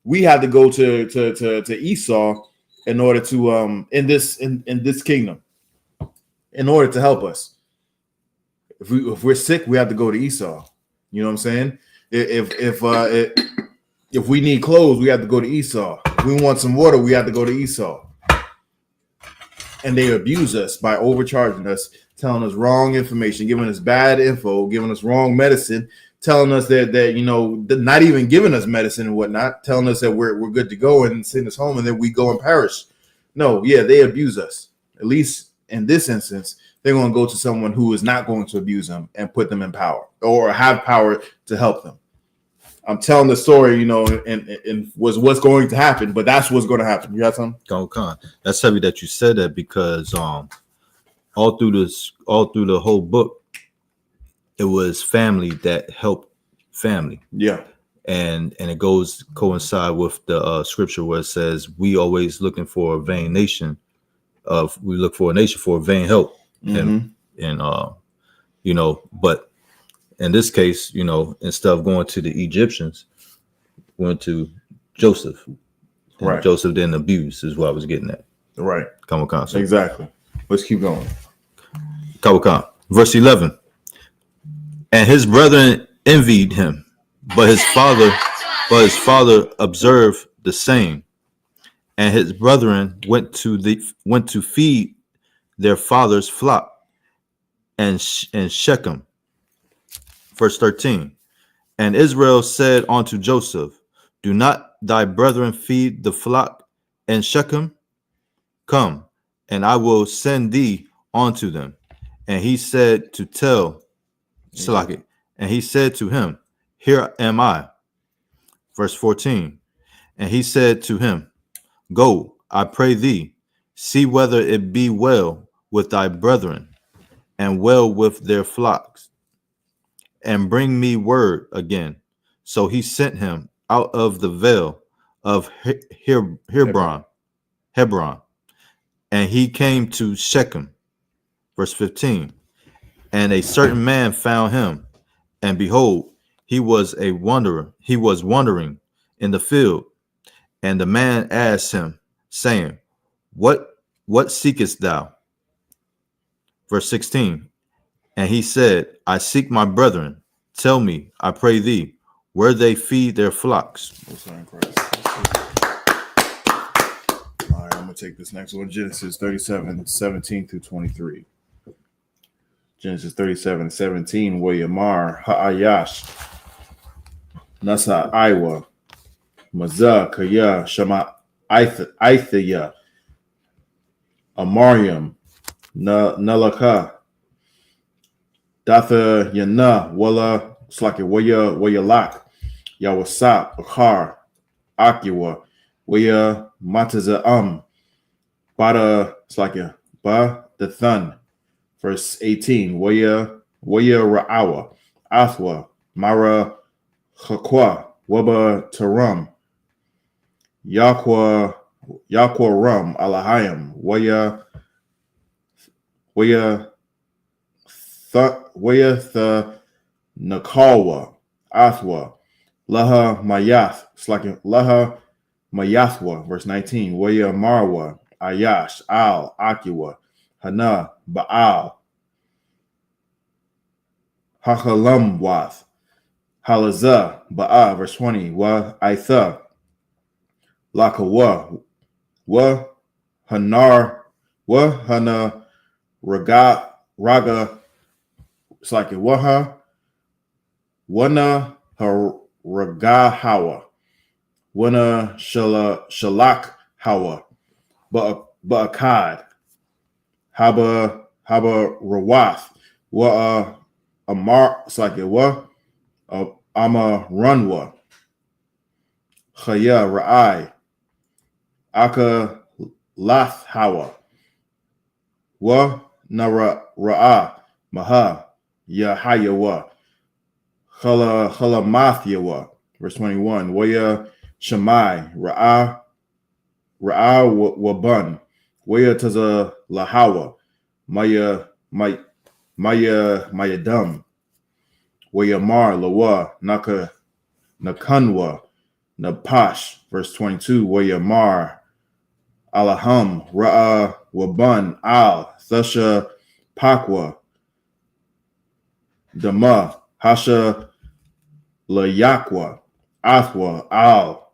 we had to go to Esau in order to in this kingdom, in order to help us. If we're sick, we have to go to Esau. You know what I'm saying? If we need clothes, we have to go to Esau. If we want some water, we have to go to Esau. And they abuse us by overcharging us, telling us wrong information, giving us bad info, giving us wrong medicine, telling us that not even giving us medicine and whatnot, telling us that we're good to go and send us home, and then we go and perish. No, they abuse us. At least in this instance, they're going to go to someone who is not going to abuse them and put them in power or have power to help them. I'm telling the story, and was what's going to happen, but that's what's going to happen. You got something? Go on. That's heavy that you said that, because all through the whole book, it was family that helped family. Yeah. And it coincide with the scripture where it says we always looking for a vain nation. We look for a nation for a vain help. Mm-hmm. And but in this case, instead of going to the Egyptians, went to Joseph. And right. Joseph didn't abuse, is what I was getting at. Right. Come on, so. Exactly. Let's keep going. Verse 11. And his brethren envied him, but his father observed the same. And his brethren went to feed their father's flock and Shechem. Verse 13. And Israel said unto Joseph, do not thy brethren feed the flock in Shechem? Come, and I will send thee unto them. And he said to tell Salaki, and he said to him, here am I. Verse 14. And he said to him, go, I pray thee, see whether it be well with thy brethren, and well with their flocks, and bring me word again. So he sent him out of the vale of Hebron, and he came to Shechem. Verse 15. And a certain man found him, and behold, he was wandering in the field. And the man asked him, saying, What seekest thou? Verse 16. And he said, I seek my brethren. Tell me, I pray thee, where they feed their flocks. All right, I'm going to take this next one. Genesis 37, 17 through 23. Genesis 37, 17. Wayamar ha'ayash nasa Iwa mazah kaya shama Ithaya Amariam Nalaka Datha Yana Walla Slaki Waya Lak Yawasap Akar Akiwa Waya Mataza Bada Slaki Ba the Thun. Verse 18, Waya Ra'awa, Athwa, Mara Chakwa, Waba Taram, Yakwa Ram, Alahayim, Waya the Nakalwa, Athwa, Laha Mayath, it's like Laha Mayathwa, verse 19, Waya Marwa, Ayash, Al, Akiwa, Hana, Baal, Hachalamwath, Halazah, Ba'a, verse 20, Wa Aitha, Lakawa, Wa Hanar, Wa Hana, Raga, it's like a Waha, Wana Ragahawa, Wana Shalak Hawa, Ba'akad, Haba Rawath, Wa Amar, it's like a Wa, Ama Runwa, Chaya Ra'ai, Aka Lath Hawa, Wa Nara Ra'a, Maha, Yahayawa, Chala Mathyawa, verse 21, Waya Shamai, Ra'a Waban, Waya Taza Lahawa, Maya Dum, Waya Mar Lawa, Nakanwa, Napash, verse 22, Waya Mar, Alaham, Ra'a Waban, Al, Thasha Pakwa, Dama, Hasha Layakwa, Athwa, Al,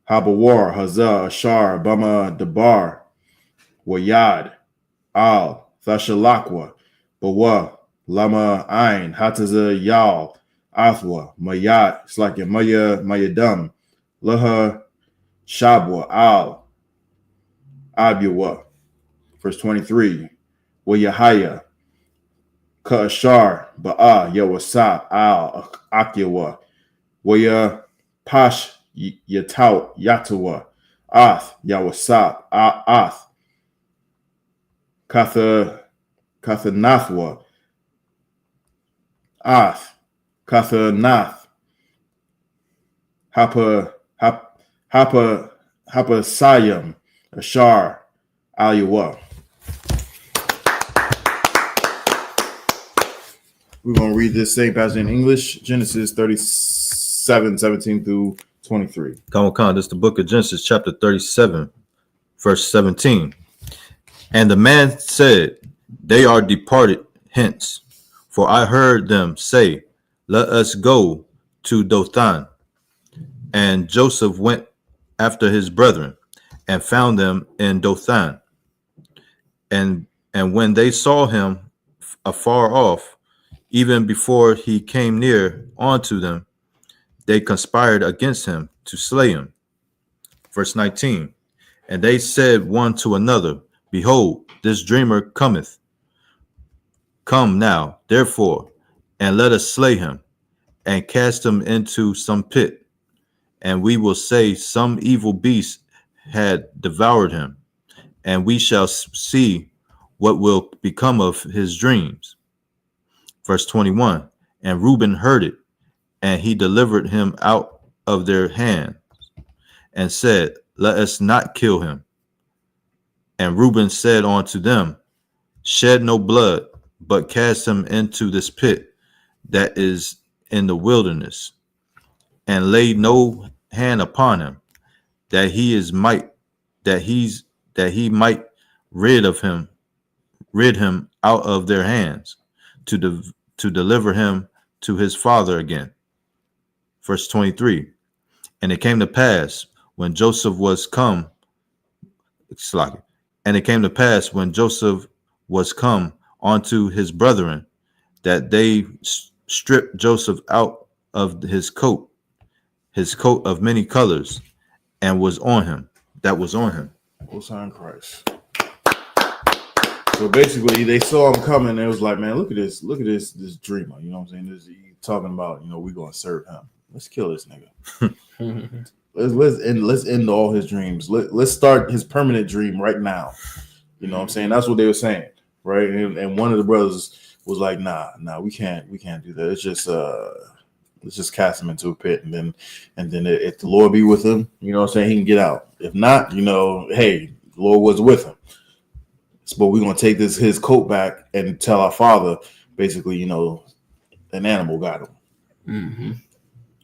Habawar, Hazah, Ashar, Bama, Dabar, Wayad, Al, Thashalakwa, Bawa, Lama, Ain, Hataza, Yal, Athwa, Mayat, it's like a Mayadum, Laha, Shabwa, Al, Abiwa, verse 23, Wayahaya, Ka'ashar, Ba'a, Yawasap, Al, Akyawa, Waya, Pash, Yatau, Yatawa, Ath, Yawasap, Ath, Kathanathwa, Ath, Kathanath, Sayam, Ashar, Aliwa. We're going to read this same passage in English, Genesis 37, 17 through 23. Come on, this is the book of Genesis, chapter 37, verse 17. And the man said, they are departed hence, for I heard them say, let us go to Dothan. And Joseph went after his brethren and found them in Dothan. And when they saw him afar off, even before he came near unto them, they conspired against him to slay him. Verse 19. And they said one to another, Behold, this dreamer cometh. Come now, therefore, and let us slay him, and cast him into some pit, and we will say some evil beast had devoured him, and we shall see what will become of his dreams. Verse 21. And Reuben heard it, and he delivered him out of their hand, and said, Let us not kill him. And Reuben said unto them, Shed no blood, but cast him into this pit that is in the wilderness, and lay no hand upon him, that he might rid him out of their hands, to deliver him to his father again. Verse 23. And it came to pass when Joseph was come unto his brethren, that they stripped Joseph out of his coat of many colors, and was on him. Was on Christ. So basically, they saw him coming, and it was like, man, look at this dreamer. You know what I'm saying? He's talking about, we're gonna serve him. Let's kill this nigga. let's end all his dreams. Let's start his permanent dream right now. You know what I'm saying? That's what they were saying, right? And one of the brothers was like, nah, we can't do that. Let's just cast him into a pit, and then if the Lord be with him, you know what I'm saying, he can get out. If not, hey, the Lord was with him. But we're gonna take his coat back and tell our father, basically, an animal got him. Mm-hmm.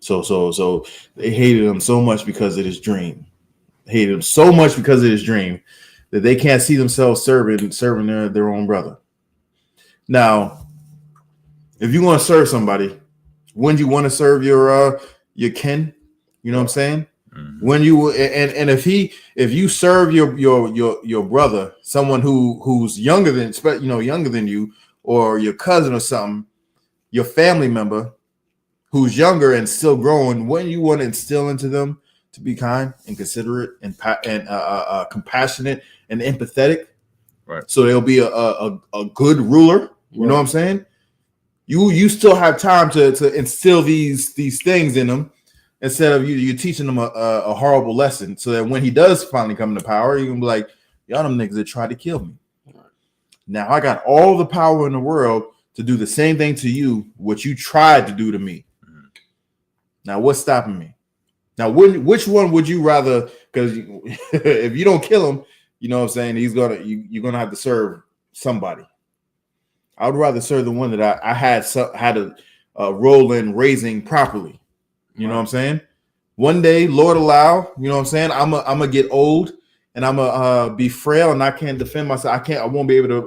So they hated him so much because of his dream. That they can't see themselves serving their own brother. Now, if you want to serve somebody, when you want to serve your kin, you know what I'm saying? Mm-hmm. When you and if you serve your brother, someone who's younger than you, or your cousin or something, your family member who's younger and still growing, when you want to instill into them to be kind and considerate and compassionate and empathetic, right? So they'll be a good ruler. You know what I'm saying? You still have time to instill these things in them, instead of you teaching them a horrible lesson, so that when he does finally come into power, you can be like, y'all them niggas that tried to kill me. Right. Now I got all the power in the world to do the same thing to you, what you tried to do to me. Mm-hmm. Now what's stopping me? Now which one would you rather? Because if you don't kill him, you know what I'm saying, you're gonna have to serve somebody. I would rather serve the one that I had a role in raising properly. You know what I'm saying? One day, Lord allow, you know what I'm saying, I'm gonna get old, and I'm gonna be frail, and I can't defend myself. I won't be able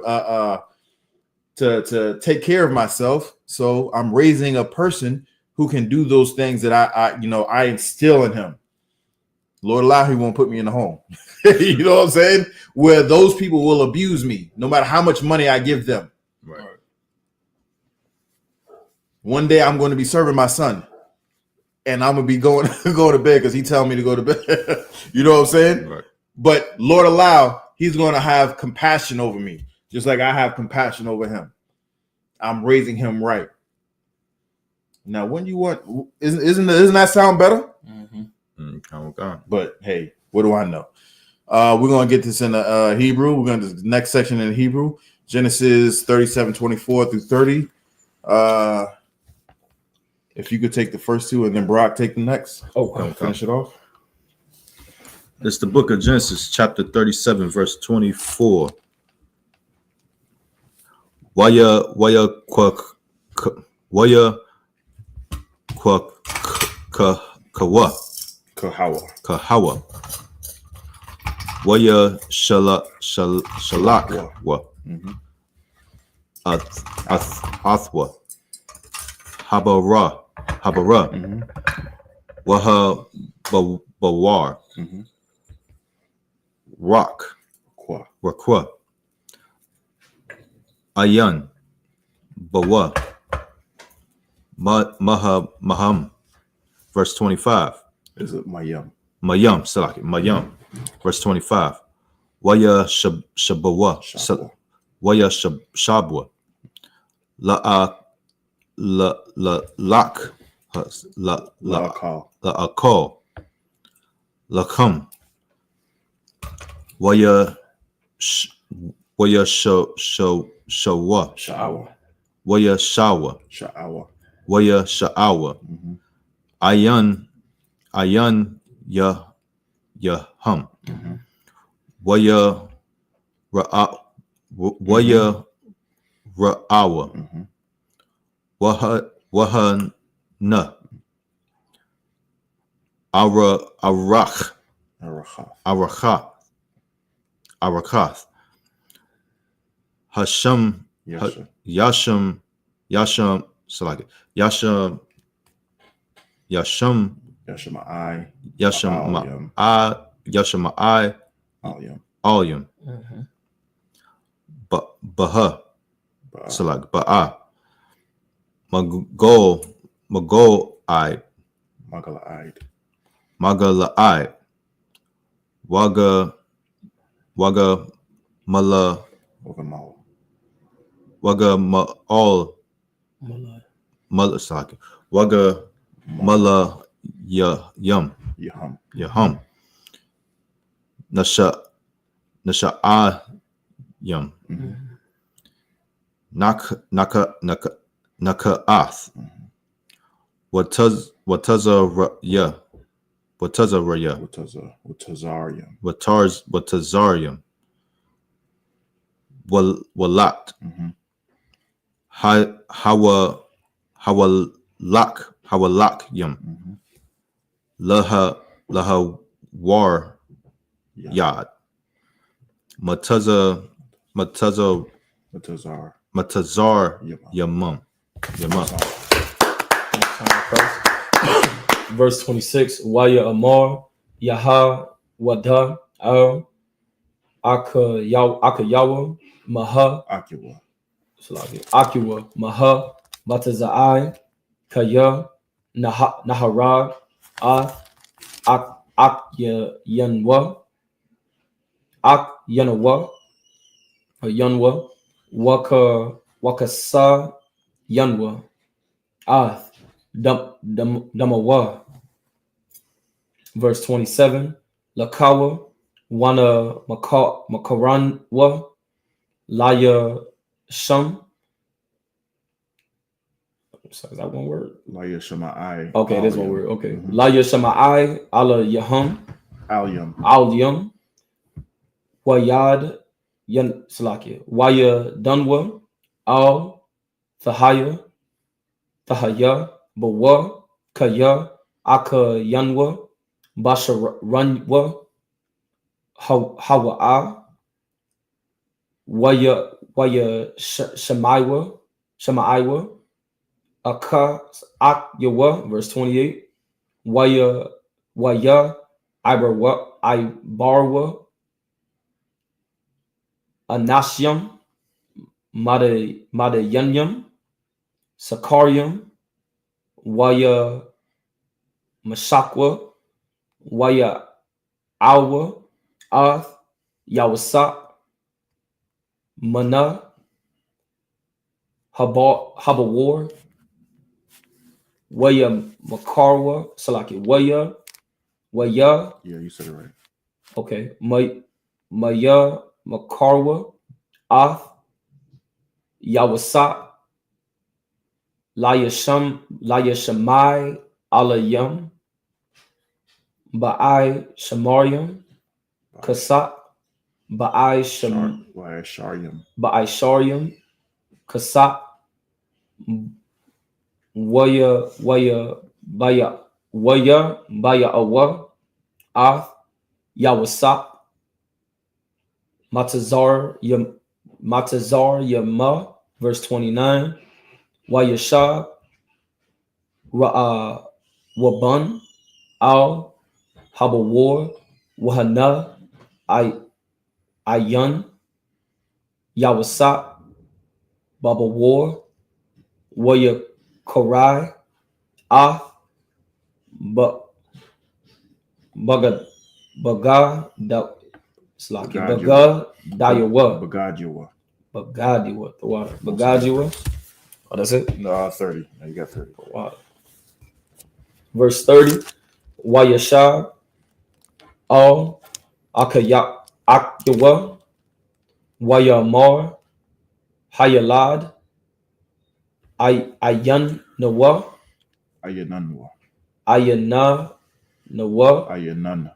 to take care of myself. So I'm raising a person who can do those things that I instill in him. Lord allow, he won't put me in the home. You know what I'm saying? Where those people will abuse me, no matter how much money I give them. Right. One day I'm going to be serving my son, and I'm gonna be going to bed because he telling me to go to bed. You know what I'm saying? Right. But Lord allow, he's going to have compassion over me, just like I have compassion over him. I'm raising him right. Now, when you want, isn't that sound better? Mm-hmm. But hey, what do I know? We're gonna get this in Hebrew. We're gonna do the next section in Hebrew, Genesis 37:24 through 30. If you could take the first two, and then Brock take the next. Okay. Finish it off. It's the book of Genesis, chapter 37, verse 24. Kahawa. Waya shalak wa. Athwa. Habara. Waha bawar. Rock. Rakwa. Ayan. Bawa. Maham, verse 25. Is it Mayam? Mayam, Salaki, Mayam, verse 25. Waya Shabawa, Waya Shabwa, Lak, Akal, Lakam, Waya Shawa, Waya Shawa, Waya Sha'awa, Ayan Yahum, Waya Ra'awa, Wahana, Arakath, Hasham, Yasham, Salaki, Yasham, Yashamai, Alyam, Baha, Salaki, Ba'a, Magol'ai, Magala'ai, Waga Mala, Waga Ma'al, Salaki, Waga Mala Yahum, Nasha'ayam, Naka'ath, Watazaraya, Watazarium, Walat, Hawalakyam, Laha War Yad, Matazar Yamam. Verse 26. Waya Amar Yaha Wada Al Akayawa Maha Akiwa Maha Batazai Kaya Naharad Yanwa Wakasa Yanwa Damawa. Verse 27. Lakawa Wana Makaranwa Laya Sham. So is that one word? Laya Shama'ai. Okay, there's one word. Okay. Laya Shama'ai Ala Yahum Alyam Wayad Yan Salakia Waya Dunwa Al Thahaya Bawa Kaya Aka Yanwa Basharanwa Hawa'a Waya Shamaiwa Aka Akyawa, verse 28. Waya Ibarwa Anasyam Madayanyam Sakarium Waya Mashakwa Waya Awa Ath Yawasa Mana Habawar Waya Makarwa Salaki Waya. Yeah, you said it right. Okay. Maya Makarwa Ath Yawasa Laya Shamai Alayam Ba'ai Shamariam Kasak Ba'ai Shariam Kasak Waya Awa Ath Yawasa Matazar Yama, verse 29. Wayashab Waban Al Habawar Wahana Ayan Yawasa Babawar Waya Korai, Ath, Bagad, Bagadiwa, the water. Bagadiwa. Oh, that's it? No, 30. No, you got 30. Wow. Verse 30. Wayashab, Al, Akyawa, Wayamar, Hayalad, Ayan Nawa, Ayananwa. Ayana Nawa, Ayanana.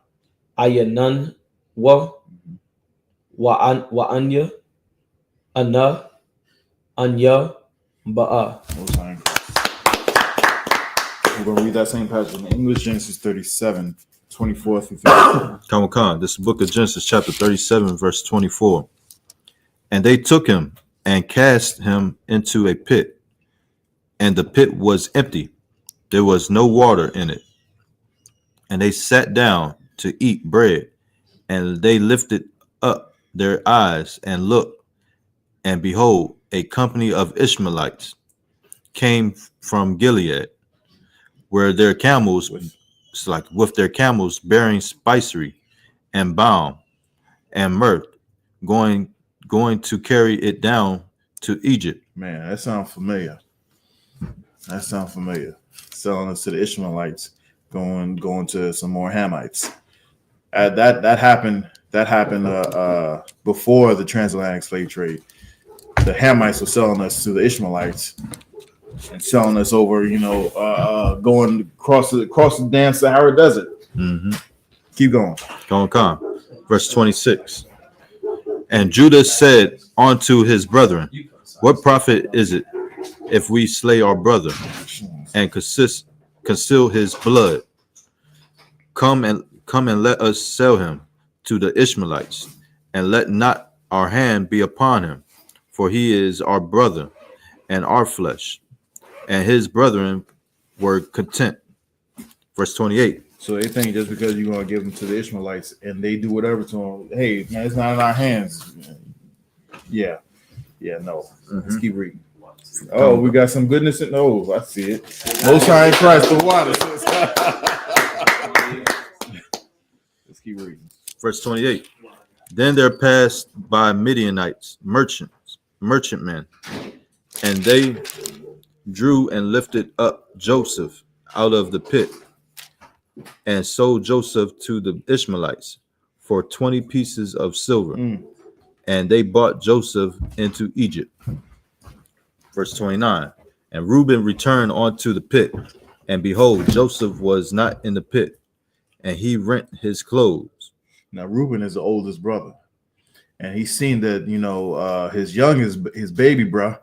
Ayanan Wa, Wa'anya, Ana, Anya, Ba'a. We're going to read that same passage in English, Genesis 37, 24 through 30. Come on. This is the book of Genesis, chapter 37, verse 24. And they took him and cast him into a pit, and the pit was empty. There was no water in it. And they sat down to eat bread, and they lifted up their eyes and looked, and behold, a company of Ishmaelites came from Gilead, where their camels, with their camels bearing spicery and balm and myrrh, going to carry it down to Egypt. Man, that sounds familiar. Selling us to the Ishmaelites, going to some more Hamites. That happened before the transatlantic slave trade. The Hamites were selling us to the Ishmaelites and selling us over, going across the damn Sahara Desert. Mm-hmm. Keep going. Come. Verse 26. And Judah said unto his brethren, what profit is it if we slay our brother and conceal his blood? Come and let us sell him to the Ishmaelites, and let not our hand be upon him, for he is our brother and our flesh. And his brethren were content. Verse 28. So they think just because you're going to give them to the Ishmaelites and they do whatever to them, hey, man, it's not in our hands. Yeah, no. Let's keep reading. Oh, we got some goodness in those. I see it. Most High in Christ, the water. Let's keep reading. Verse 28. Then there passed by Midianites, merchantmen, and they drew and lifted up Joseph out of the pit, and sold Joseph to the Ishmaelites for 20 pieces of silver. And they bought Joseph into Egypt. Verse 29. And Reuben returned unto the pit, and behold, Joseph was not in the pit, and he rent his clothes. Now Reuben is the oldest brother, and he's seen that his baby bro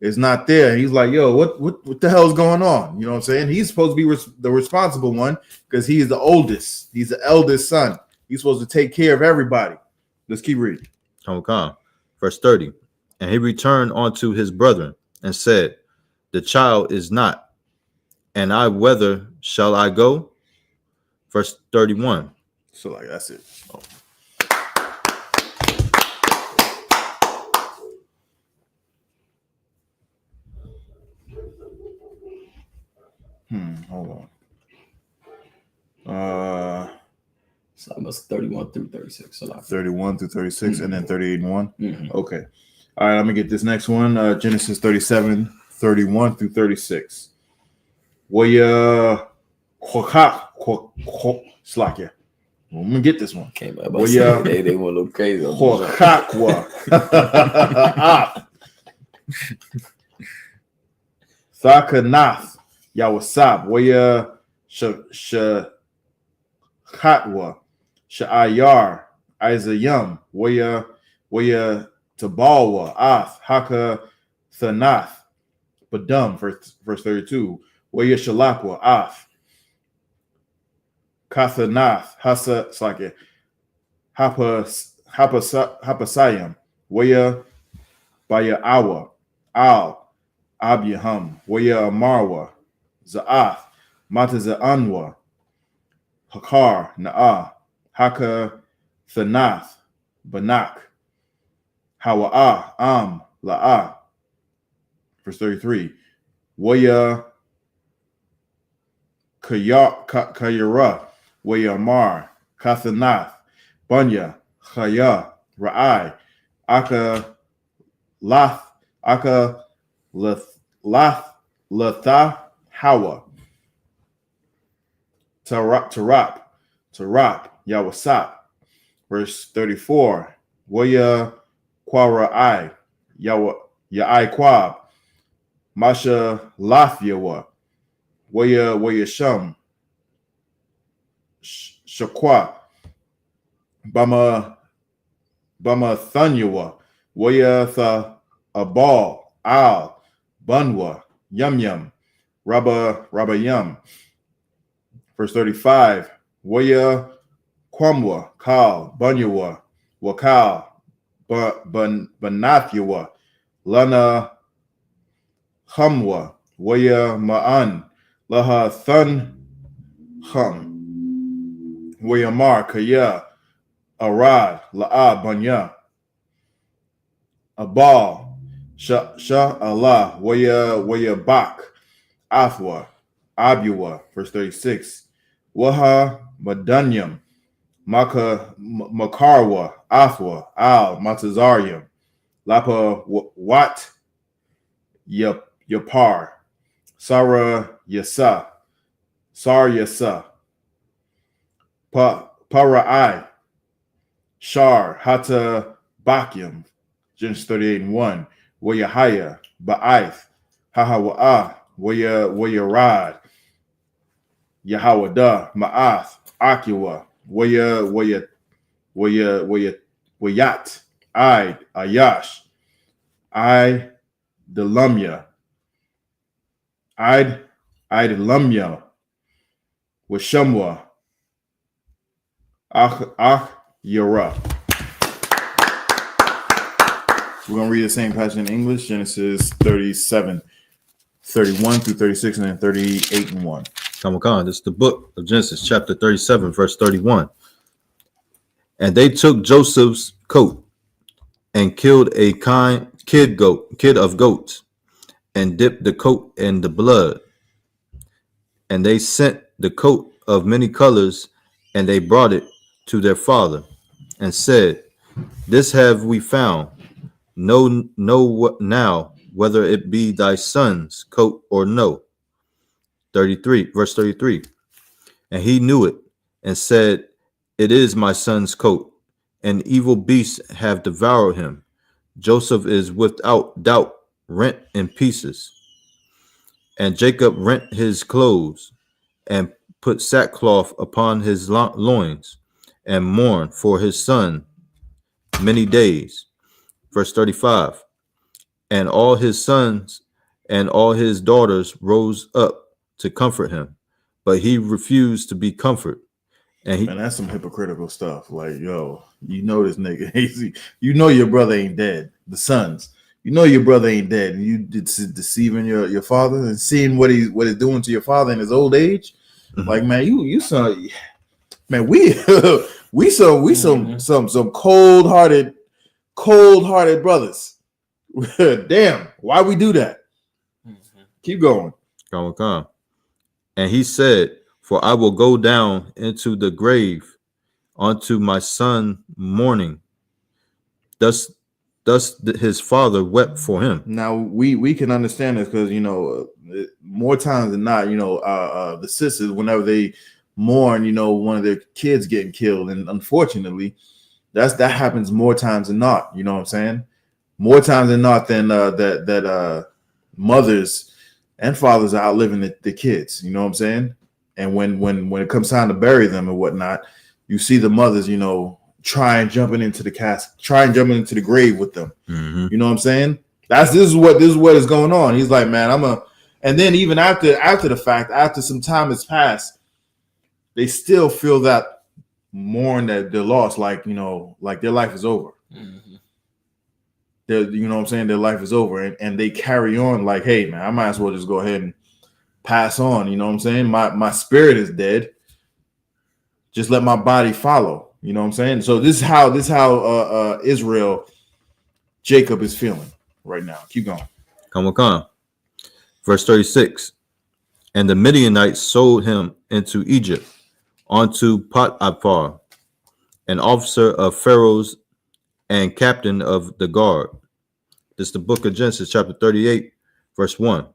is not there. He's like, yo, what the hell is going on? You know what I'm saying? He's supposed to be the responsible one because he is the oldest. He's the eldest son. He's supposed to take care of everybody. Let's keep reading. Come. Verse 30. And he returned unto his brethren and said, the child is not, and I whither shall I go? Verse 31. So like that's it. Hold on. So I must 31 through 36. 31 through 36, and then 38 and 1. Mm-hmm. Okay. All right, let me get this next one. Genesis 37, 31 through 36. Slakia. I'm gonna get this one. They want to look crazy. Thakanath Yawasab. Waya Shakatwa Sha'ayar Isayam. Waya Tabalwa Ath Haka Thanath Badum. Verse 32. Waya Shalapwa Ath Kathanath Hasa Slake Hapasayam Waya Baya Awa Al Abyaham Waya Marwa Za'ath Mata Za'anwa Hakar Na'ah Haka Thanath Banak Hawa'ah La'ah. Verse 33. Waya Kayara, Waya Mar, Kathanath, Bunya, Chaya, Ra'ai, Aka Lath, Aka Latha, Hawa, Tarap, Yawasap. Verse 34. Waya Quara'ai, Ya'ai Quab, Masha Lafyawa, Waya Shum, Shaqua, Bama Thunyawa, Waya Tha Abal, Al, Bunwa, Yum, Rabba Yum. Verse 35. Waya Kwamwa, Kal, Bunyawa, Wakal, Banathyawa, Lana Hamwa, Waya Ma'an, Laha Thun Hum, Waya Mar, Kaya, Arad, La'a Banya, Abal, Shah Allah, Waya Bak, Athwa, Abuwa. Verse 36. Waha Madanyam, Makarwa, Athwa, Al, Matazarium, Lapa Wat, Yapar, Sar Yasa, Para'ai, Shar, Hata Bakyam, Genesis 38:1, Wayahaya, Ba'aith, Hahawa'ah, Wayarad, Yahawada, Ma'ath, Akiwa, Wayat, Id, Ayash, Delumya, Delumya, Washamwa, Yara. We're going to read the same passage in English, Genesis 37, 31 through 36, and then 38 and 1. Come on, this is the book of Genesis, chapter 37, verse 31. And they took Joseph's coat and killed a kid of goats and dipped the coat in the blood. And they sent the coat of many colors, and they brought it to their father and said, This have we found. Know now whether it be thy son's coat or no. 33, verse 33. And he knew it and said, It is my son's coat, and evil beasts have devoured him. Joseph is without doubt rent in pieces. And Jacob rent his clothes and put sackcloth upon his loins and mourned for his son many days. Verse 35. And all his sons and all his daughters rose up to comfort him, but he refused to be comforted. And that's some hypocritical stuff. Like, yo, you know this nigga. You know your brother ain't dead. The sons, you know your brother ain't dead, and you deceiving your father and seeing what he's doing to your father in his old age. Mm-hmm. Like, man, you son, man, we some cold-hearted brothers. Damn, why we do that? Mm-hmm. Keep going. Come. And he said, For I will go down into the grave unto my son mourning. Thus his father wept for him. Now we can understand this because more times than not, the sisters, whenever they mourn, one of their kids getting killed, and unfortunately, that happens more times than not. You know what I'm saying? More times than not than that mothers and fathers are outliving the kids. You know what I'm saying? And when it comes time to bury them and whatnot, you see the mothers, try and jumping into the grave with them. Mm-hmm. You know what I'm saying? This is what is going on. He's like, man, and then even after the fact, after some time has passed, they still feel that mourn that they're lost, like their life is over. Mm-hmm. You know what I'm saying? Their life is over, and they carry on like, hey, man, I might as well just go ahead and pass on. You know what I'm saying? My spirit is dead. Just let my body follow. You know what I'm saying? So this is how Israel, Jacob is feeling right now. Keep going. Come. Verse 36. And the Midianites sold him into Egypt, unto Potiphar, an officer of Pharaoh's and captain of the guard. This is the book of Genesis, chapter 38, verse 1.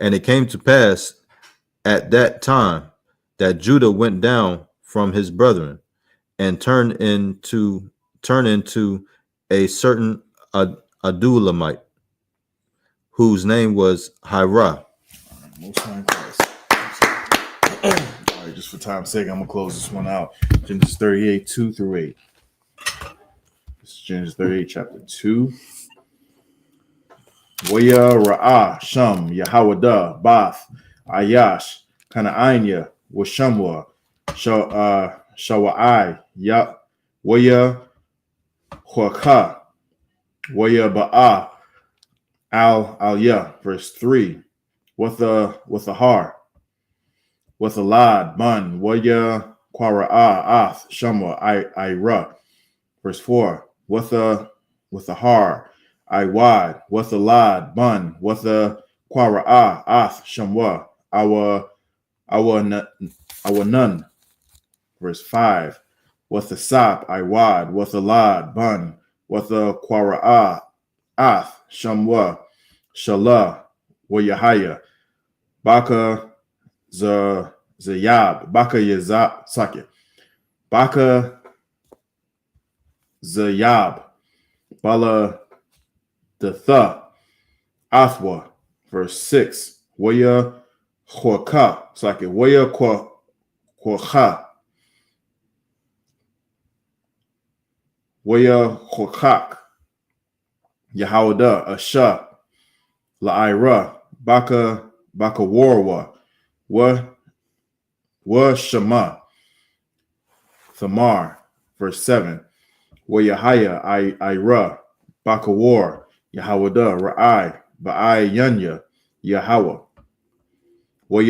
And it came to pass at that time that Judah went down from his brethren and turned into a certain Adulamite, whose name was Hirah. Most High Christ. All right, just for time's sake, I'm gonna close this one out. Genesis 38, 2 through 8. This is Genesis 38, chapter 2. Waya Ra'ah, Sham, Yahawada, Bath, Ayash, Kanaanya, Washamwa, Shawa'ai, Waya Huaka, Waya Ba'a, Al-Ya, verse 3. With a har, with a lad, Bun, Waya Quara'a, Ath, Shamwa, Ira, verse 4. With a har, I wad, with a lad, Bun, with a Quara'a, Ath, Shamwa, our none, verse 5. With a sap, I wad, with a lad, Bun, with a Quara'a, Ath, Shamwa, Shalah, Wayahaya, Baka Zayab, Baka Yazab, Sakya, Baka Zayab, Bala Datha, Athwa, verse 6. Waya Huaka, Sakya, Waya Huaka, Waya Huakak, Yahawada, Asha, La'ira, Baka Warwa, Wa Shema, Thamar, verse 7. Wa Yahaya, Ira, Baka War, Yahawada, Ra'ai, Ba'ai Yanya, Yahawa, Wa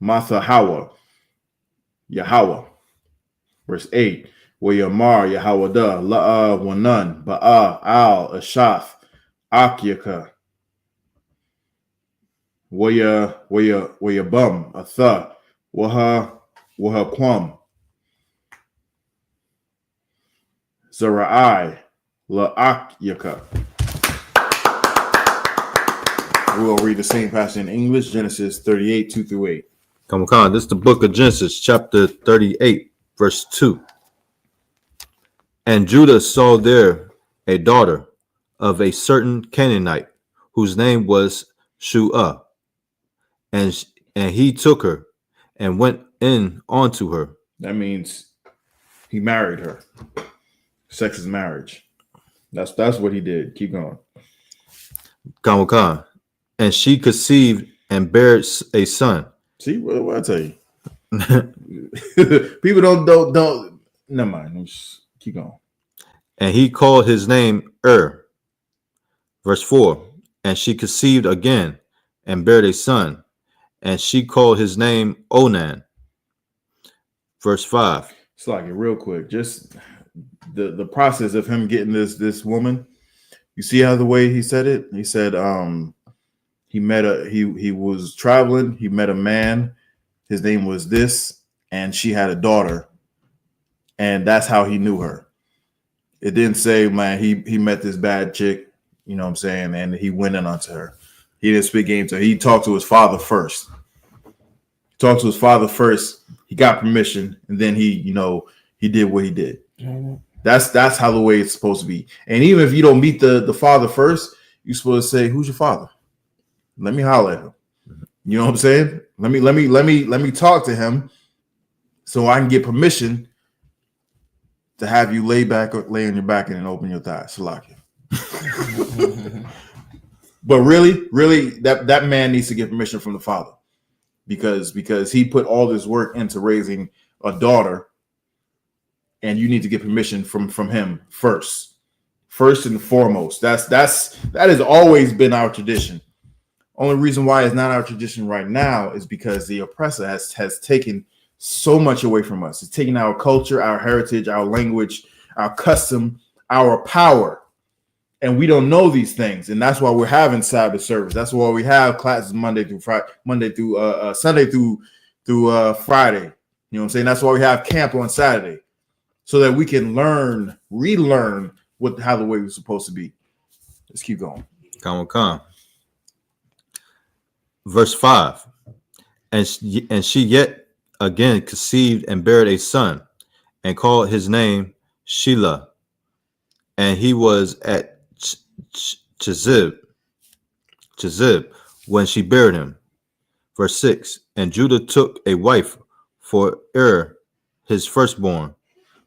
Mathahawa, Yahawa, verse 8. Wa Yamar, Yahawada, La'a Wanan, Ba'a, Al, Ashath, Akyaka, Waya Bum, Atha, Waha Quam, Zara'ai, La'akyaka. We will read the same passage in English, Genesis 38, 2 through 8. Come on, this is the book of Genesis, chapter 38, verse 2. And Judah saw there a daughter of a certain Canaanite, whose name was Shu'ah. And he took her and went in onto her. That means he married her. Sex is marriage. That's what he did. Keep going. Kamakan. And she conceived and bare a son. See what I tell you. People don't. Never mind. Just keep going. And he called his name Verse 4. And she conceived again and bare a son, and she called his name Onan. Verse 5. It's like it real quick. Just the process of him getting this woman. You see how the way he said it? He said he was traveling, he met a man, his name was this, and she had a daughter, and that's how he knew her. It didn't say, man, he met this bad chick, you know what I'm saying, and he went in onto her. He didn't speak game to her. He talked to his father first. He got permission, and then he did what he did. Mm-hmm. That's how the way it's supposed to be. And even if you don't meet the father first, you're supposed to say, "Who's your father? Let me holler at him." You know what I'm saying? Let me talk to him, so I can get permission to have you lay on your back and open your thighs. Salaki. But really, that man needs to get permission from the father, because he put all this work into raising a daughter, and you need to get permission from him first and foremost. That has always been our tradition. Only reason why it's not our tradition right now is because the oppressor has taken so much away from us. It's taken our culture, our heritage, our language, our custom, our power. And we don't know these things, and that's why we're having Sabbath service. That's why we have classes Monday through Friday, Sunday through Friday. You know what I'm saying? That's why we have camp on Saturday, so that we can relearn how the way we're supposed to be. Let's keep going. Come. Verse 5. And she yet again conceived and bare a son, and called his name Shelah, and he was at Chizib when she bare him. Verse 6. And Judah took a wife for his firstborn,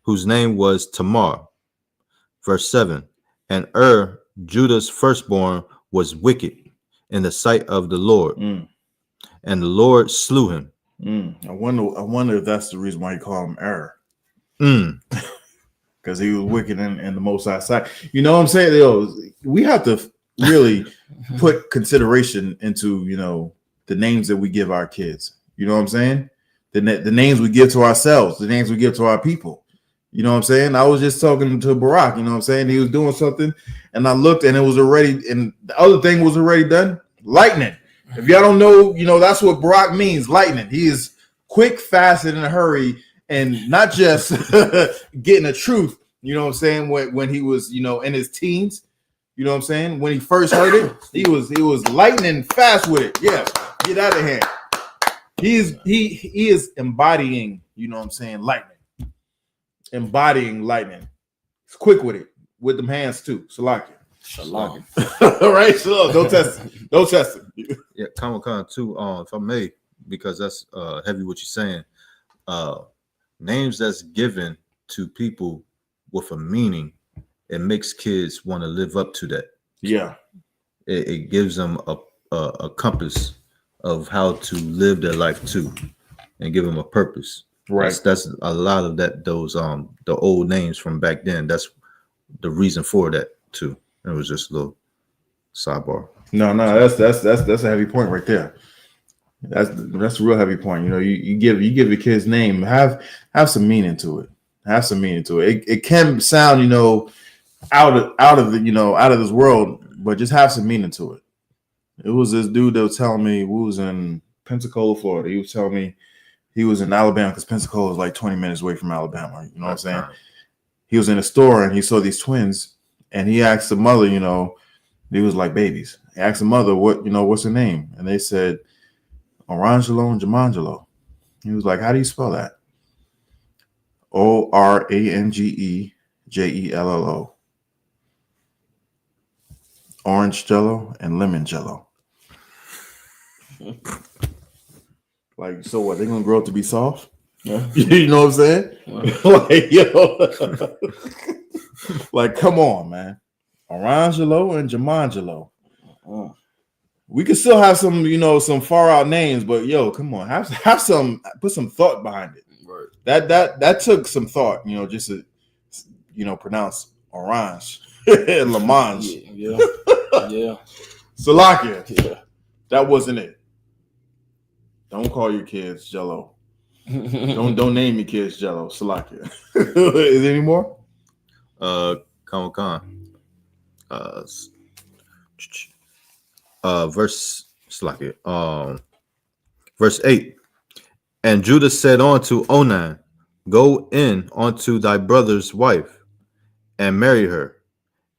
whose name was Tamar. Verse 7. And Judah's firstborn, was wicked in the sight of the Lord, and the Lord slew him. I wonder if that's the reason why he called him because he was wicked in the Most High sight. You know what I'm saying? Yo, we have to really put consideration into, the names that we give our kids. You know what I'm saying? The names we give to ourselves, the names we give to our people. You know what I'm saying? I was just talking to Barack, you know what I'm saying? He was doing something, and I looked, and it was already, and the other thing was already done. Lightning. If y'all don't know, that's what Barack means, lightning. He is quick, fast, and in a hurry, and not just getting the truth, you know what I'm saying, when he was, in his teens, you know what I'm saying? When he first heard it, he was lightning fast with it. Yeah, get out of here. He is embodying, you know what I'm saying, lightning. Embodying lightning. He's quick with it, with them hands too. Salakia. Shalom. All right, shalom. Don't test it. Yeah, come too. If I may, because that's heavy what you're saying. Names that's given to people with a meaning, it makes kids want to live up to that. Yeah, it gives them a compass of how to live their life too, and give them a purpose. Right. That's a lot of that. Those the old names from back then. That's the reason for that too. It was just a little sidebar. No, that's a heavy point right there. That's a real heavy point. You give the kid's name, have some meaning to it. Have some meaning to it. It can sound, out of this world, but just have some meaning to it. It was this dude that was telling me, who was in Pensacola, Florida. He was telling me he was in Alabama, because Pensacola is like 20 minutes away from Alabama. You know what I'm saying? He was in a store and he saw these twins, and he asked the mother, they was like babies. He asked the mother, what's her name? And they said, Orangelo and Jamangelo. He was like, how do you spell that? Orangejello. Orange jello and lemon jello. Like, so what? They're gonna grow up to be soft? Yeah. You know what I'm saying? Like, come on, man. Orangelo and Jamangelo. We could still have some, some far out names, but come on, have some, put some thought behind it. Right. That took some thought, just to, pronounce orange and Lamange. Yeah. Yeah. Salakia. Yeah. That wasn't it. Don't call your kids Jello. don't name your kids Jello. Salakia. Is there any more? Verse 8. And Judah said unto Onan, go in unto thy brother's wife, and marry her,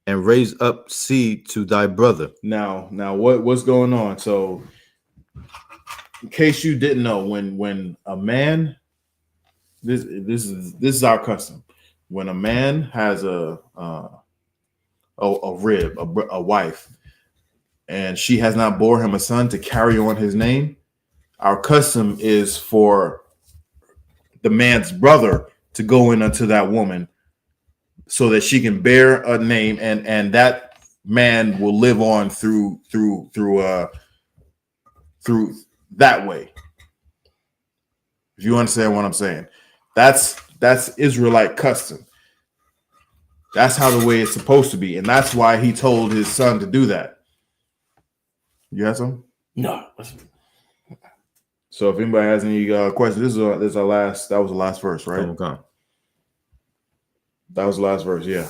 and raise up seed to thy brother. Now what's going on? So, in case you didn't know, when a man, this is our custom. When a man has a wife, and she has not bore him a son to carry on his name, our custom is for the man's brother to go in unto that woman, so that she can bear a name, and that man will live on through that way. If you understand what I'm saying, that's Israelite custom. That's how the way it's supposed to be, and that's why he told his son to do that. You have some? No. So if anybody has any questions, this is our last. That was the last verse, right? Okay. That was the last verse, yeah.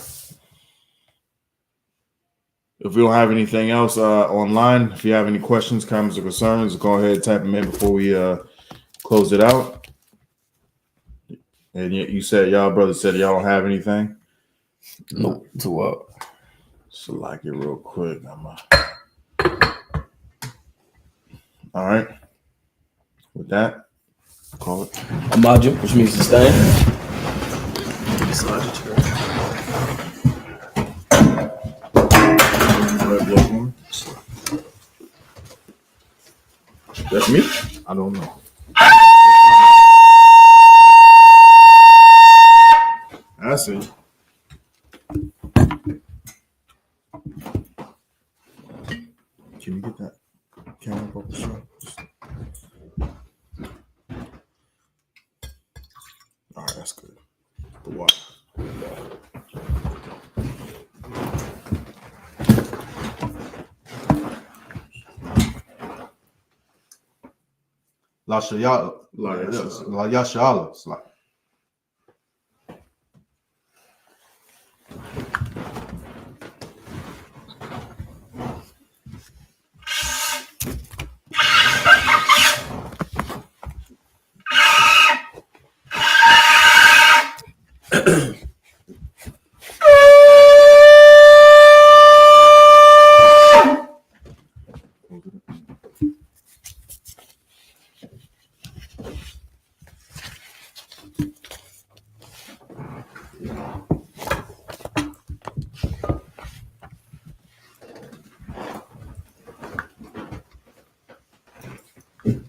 If we don't have anything else online, if you have any questions, comments, or concerns, go ahead and type them in before we close it out. And you said y'all brothers said y'all don't have anything. No, to what? So like it real quick. All right. With that, call it. Amajim, which means to stand. That's me? I don't know. That's it. Can you get that camera up the shot? All right, that's good. The water. La Shayala. La Yashala.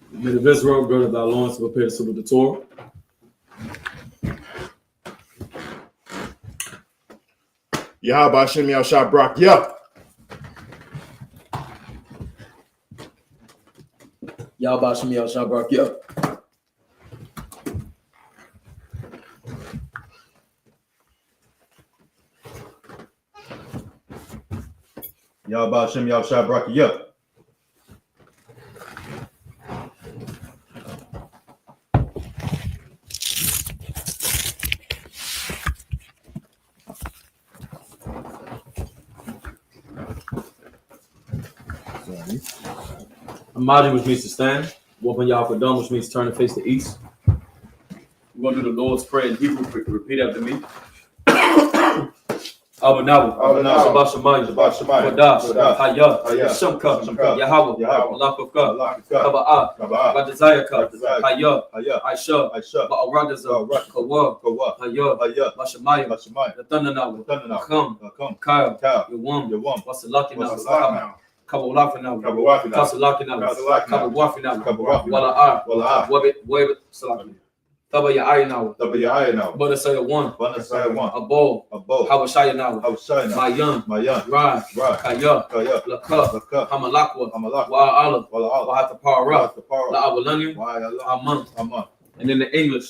Men of Israel, gird thy loins to prepare to serve the Torah. Yahweh Hashem Yahshua Brak. Yeah. Yahweh Hashem Yahshua Brak. Yeah. Yahweh Hashem Yahshua Brak. Yeah. Amadi, which means to stand. Wopan Yahweh, which means turn and face the east. We're going to do the Lord's Prayer in Hebrew. Repeat after me. Abanawu, Shabbat Shemayim, Kodash, Hayah, I.S.U.P.K, Yahweh, I.S.U.P.K, Kaba'ah, Badazayaka, Hayah, I.S.U.P.K, Ba'aradaza, Kawa, Hayah, Bashamayim, the Thundernawu, Kam, Kyle, Yawam, Wasalakinawu, Kabawafinawu, Kasalakinawu, Kabawafinawu, Wala'ah, Wabit, Salakinawu. Taba Yahanna now. But say one. A bowl. Habashaya now. My young. Raj. Kaya. Laka. Hamalakwa. Wa Olive. Wahatapara. La Abalanya. A month. And in the English,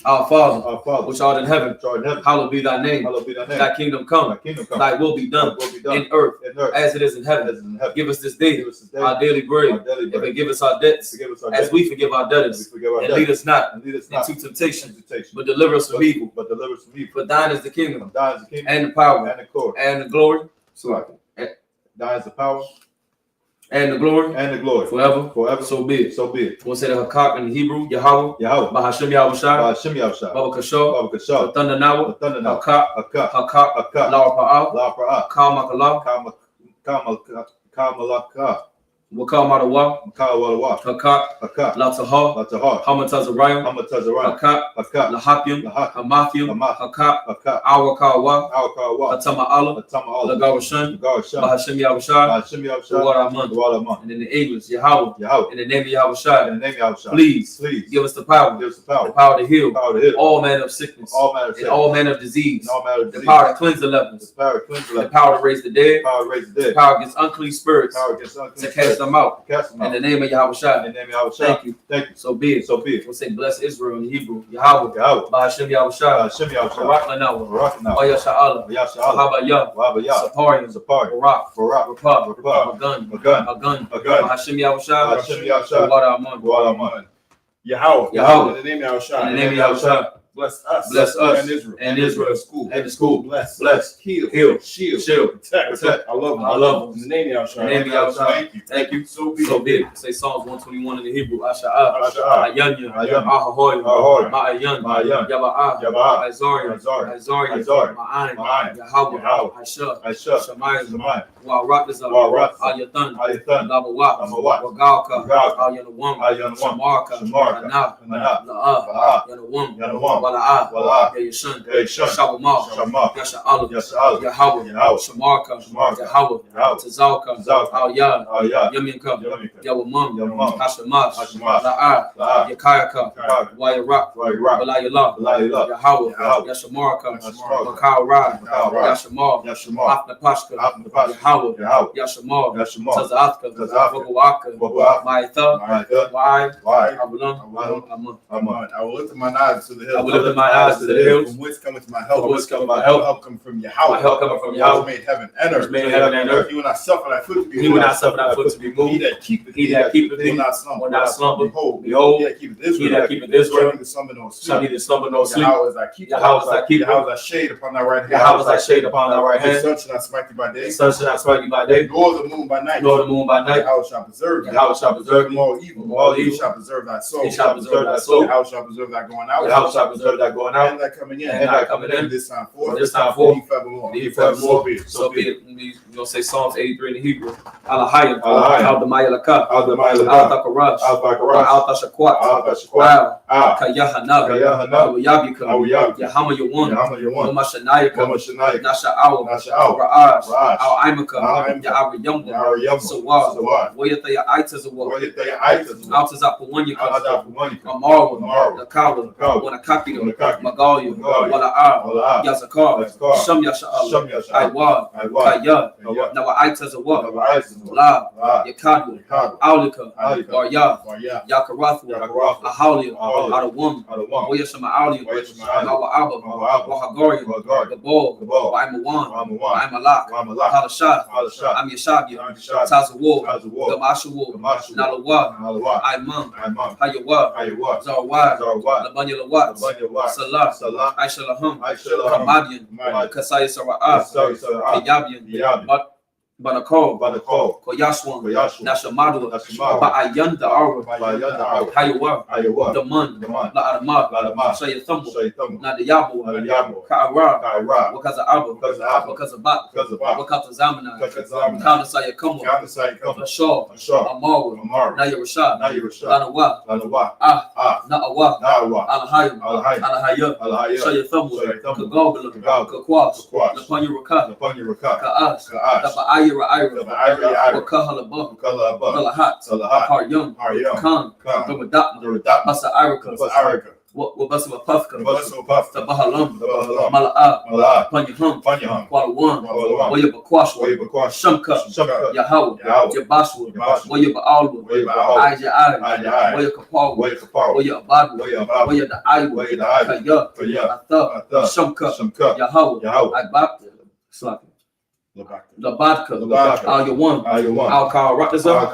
our Father, which art in heaven, hallowed be thy name. Thy kingdom come. Thy will be done in earth as it is in heaven. Give us this day our daily bread, and forgive us our debts as we forgive our debtors. And lead us not into temptation, but deliver us from evil. For thine is the kingdom, and the power, and the glory. Thine is the power. And the glory, forever. So be it. We'll say the Hakak in the Hebrew, Yahweh, Bahashem Yahushua, Baba Kasho, the Thunder Nawa, Hakak, Lara Pa'al, Kamalaka, Wakal Madawa, Hakak, Latahar, Hamatazarayim, Hakak, Lahakim, Hamathim, Hakak, Awakawa, Atama Allah, Lagarashan, Bahashem Yahushua, Waraman. And in the English, Yahweh, in the name of Yahushua, please give us the power to heal all manner of sickness, and all manner of disease, the power to cleanse the lepers, the power to raise the dead, the power against unclean spirits, to cast them out. In the name of Yahushua. Thank you. So be it. We'll say bless Israel in Hebrew. Yahweh. Bahashem Yahushua. Barak Lanawa. Wayasha Allah. Wahabayah. Saparian. Barak. Magun. Bahashem Yahushua. Waraman. Yahweh. In the name of Yahushua. Bless us. Bless us. And Israel. And Israel. School. And the school. Bless. Heal. Shield. Protect. I love them. In the name of Yahushua. In the name of Yahushua. Thank you. So be it. Say Psalms 121 in the Hebrew. I.S.U.P.K. Yahanna, Ahahoy. Ma'ayan. Ma'ayan. Yaba'ah. Isaiah. Isaiah. Ma'an. Yahweh. I.S.U.P.K. Shemayim. Wa'arakazah. Ayathan. Labawak. Wagalka. Ayanawam. Shamarka. Anah. La'ah. Yanawam. Wala'ah. Yashun. Shabamah. Yasha'allah. Yahweh. Shamarka. Yahweh. Tazalka. Al-Yad. Yaminka. Yawamam. Hashemash. La'ah. Yakayaka. Wayarak. Walayala. Yahweh. Yashamarka. Makal Rai. Yashamar. Afnapashka. Yahweh. Yashamar. Tazathka. Wagawaka. Ma'itha. Why? I will lift my eyes to the hill. I will lift my eyes to the hills. From whence cometh my help? From whence cometh my help? My help cometh from Yahweh. My help cometh from Who Yahweh. made heaven and earth. Made heaven and earth. He will not suffer thy foot to be moved. He will not suffer thy foot to be moved. He that keepeth thee will not slumber. Will not slumber. Behold, Behold, he that keepeth Israel. He that keepeth Israel shall neither slumber nor sleep. shall neither slumber nor sleep. Yahweh is thy keeper. Yahweh is thy keeper. Yahweh is thy shade upon thy right hand. Yahweh is thy shade upon thy right The hand. sun shall not smite thee by day. The sun shall not strike thee by day, Nor the moon by night. nor the moon by night. Yahweh shall preserve thee. Yahweh shall preserve From thee all evil. from all He evil. shall preserve thy soul. He shall preserve thy soul. Yahweh shall preserve thy going out. Yahweh shall preserve thy going out And thy coming in. and thy coming in. This time forth. This time forth. He forevermore. He forevermore. So be it. You're going to say Psalms 83 in the Hebrew. Alahayim. Al-Damayalaka. Al-Takarash. Al-Tashakwat. Al-Yahanna. Al-Yabika. Yahama Yawan. Mashanayaka. Nasha'awa. Ra'ash. Al-Imaka. Ya'ariyamba. Sawaz. Wayataya Aitazawa. Altazapawanyaka. Amarwa. Nakala. Wanakakida. Magalia. Wala'ah. Yazakar. Sham Yasha'ala. Iwad. Kayad. Now Aitazawa. La. Yakadu. Aulika. Arya. Yakarathwa. Ahalia. Adawam. Wayashama Aulia. Mawa'aba. Wahagaria. The ball. Waimawan. Waimalak. Halashat. I'm Yashabia. Tazawo. Gamashawo. Nalawa. Imam. Hayawa. Zarwad. Labanyalawat. Salah. Aishalahum. Kamadian. Kasaya Sara'ah. Kayabian. Banakol, Koyashwan, Nashamadu, Ba'ayan the Arwa, Hayawa, the Mun, La'adamah, Shayathambu, Nadayabu, Ka'ara, Wakaza Abu, Wakaza Bat, Wakata Zamana, Kandasaya Kumu, Ashor, Amaru, Nayarashad, Lanawa, Na'awa, Alahayim, Alahayim, Shayathambu, Kagogala, Kakwas, Lapanyuraka, Ka'as, Ira, Wakahalabah, Kalahat, Haryum, Khan, Domadatma, Masa Irika, Wabasama Puffka, Tabahalam, Mala'ah, Panyahum, Kualawan, Wayabakwashwa, Shumka, Yahweh, Yabashwa, Wayaba'alwa, Ijai, Wayakapalwa, Wayabadwa, Wayadaiwa, Kaya, Atha, Shumka, Yahweh, Ibakta, Slappy. Labadka, Al-Yawan, Al-Karatzah,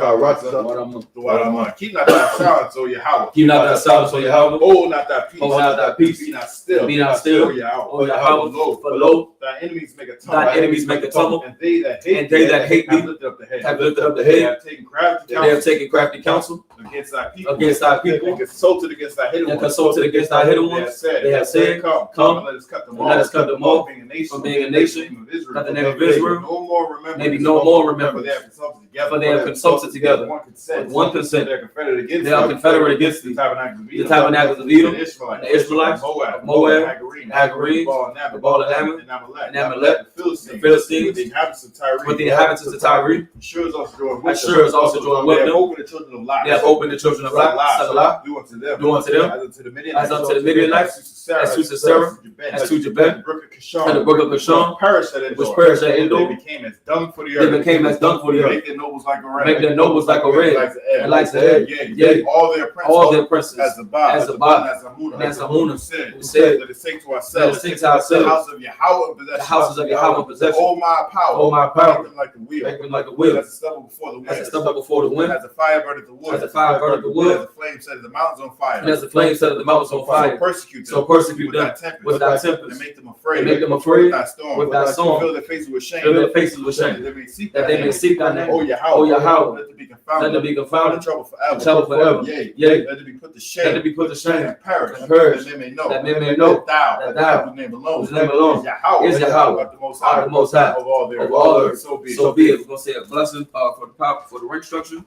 Keep not that silence, O Yahweh. Keep not that silence, O Yahweh. Hold not that peace. Hold not that peace. Be not still. Be not still, O Yahweh. For lo, thy enemies make a tumble. Thy enemies make a tumble. And they that hate thee have lifted up the head. have lifted up the head. They have taken crafty counsel against thy people. against thy people. And consulted against thy hidden And ones. consulted against thy hidden ones. They have said, Come, and let us cut them off. From being a nation. Got the name of Israel. Maybe no more remember. For they have consulted together. With one consent. They are confederate against thee. The tabernacles of Edom, the Israelites, Moab, Hagarim, the Baal and Amalek, the Philistines, with the inhabitants of Tyre. Sure is also joined with them. They have opened the children of Lot, do unto them, as unto the Midianites, as to Sisera, as to Jabez, and the brook of Kishon, which perished at Endor, They became as dung for the earth. They became as dung for the earth. Make their nobles like a red. Make their nobles like a red. And likes the air. Yea, all their princes. As the Ba, as Amunah, who who said, said, let us say to ourselves, the house of Yahweh possession. The houses of Yahweh possession. Oh my power. Oh my power. Make them like the wheel. Make them like a wheel. As a stubble before the wind. As a stubble before the wind. As a fire burneth the wood. As a fire burneth the wood. As a flame set the mountains on fire. And as the flame set the mountains on fire. So persecute them with thy tempest. And make them afraid. And make them afraid with thy storm. Fill their faces with shame. Fill their faces with shame. That they may seek thy name. Oh Yahweh. Let them be confounded. Let them be confounded. Trouble forever. Trouble forever. Yea. Let them be put to shame. Let them be put to shame. And perish. That they may know. That they may know. That thou. Whose name alone. Is Yahweh. The most high. Of all the earth. So be it. So be it. We're gonna say a blessing for the rank structure.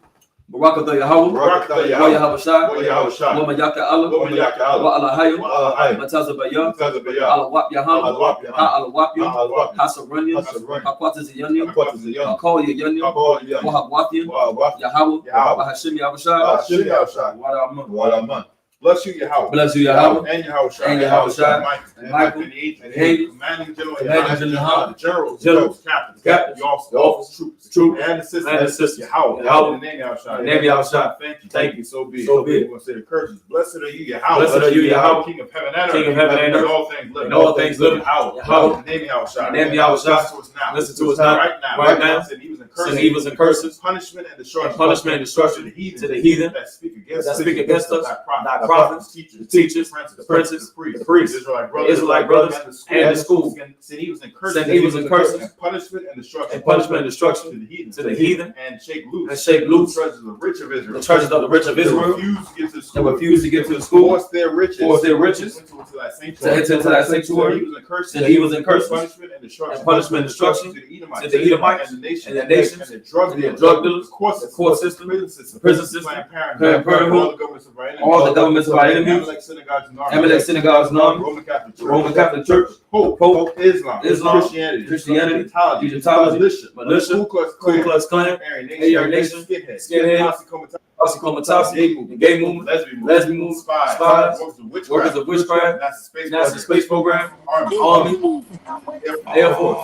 Barakatah Yahweh. Barakatah Yahweh. Yahweh Shai. Yahweh. Wa Mayaka Allah. Wa Mayaka Allah. Wa Alahayim. Alahayim. Mataza Bayah. Mataza Bayah. Alawap Yahanna. Alawap Yahanna. Ha Alawapim. Hasaranya. Hakwataz Yanyam. Hakwataz Hakol Yanyam. Wahawathian. Yahweh. Hashim Yahweh Shai. Wadaman. Bless you, Yahweh. Bless you, Yahweh. And Yahweh Shai. And Yahweh Shai. And Michael. And Angels. Commanding General. General. Generals. Captains. The officers. Troops. And assistants. Yahweh. In the name Yahweh Shai. In the name Yahweh Shai. Thank you. So be it. So be it. We're going to say the curses. Blessed are you, Yahweh. Blessed are you, Yahweh. King of heaven and earth. King of heaven and earth. And all things living. And all things living. Yahweh. In the name Yahweh Shai. In the name Yahweh Shai. Listen to us now. Right now. Sin, evils and curses. Punishment and destruction. To the heathen. That speak against us. Thy prophets. The teachers. The princes. The priests. The Israelite brothers. And the schools. Sin, evils and curses. And punishment and destruction. To the heathen. And shake loose. The treasures of the rich of Israel. The treasures of the rich of Israel. That refuse to get to the school. Force their riches. To enter into thy sanctuary. To evils and curses. Punishment and destruction. To the Edomites. And the nations. And the drug dealers. The court system. Prison system. Planned Parenthood. All the governments of our enemies. Amalek synagogues and armies. Roman Catholic Church. Pope. Islam. Christianity. Egyptology. Militia. Ku Klux Klan. Aryan Nation. Skinhead. Posse Comatasi. Gay movement. Lesbian movement. Spies. Workers of witchcraft. NASA space program. Army. Air Force.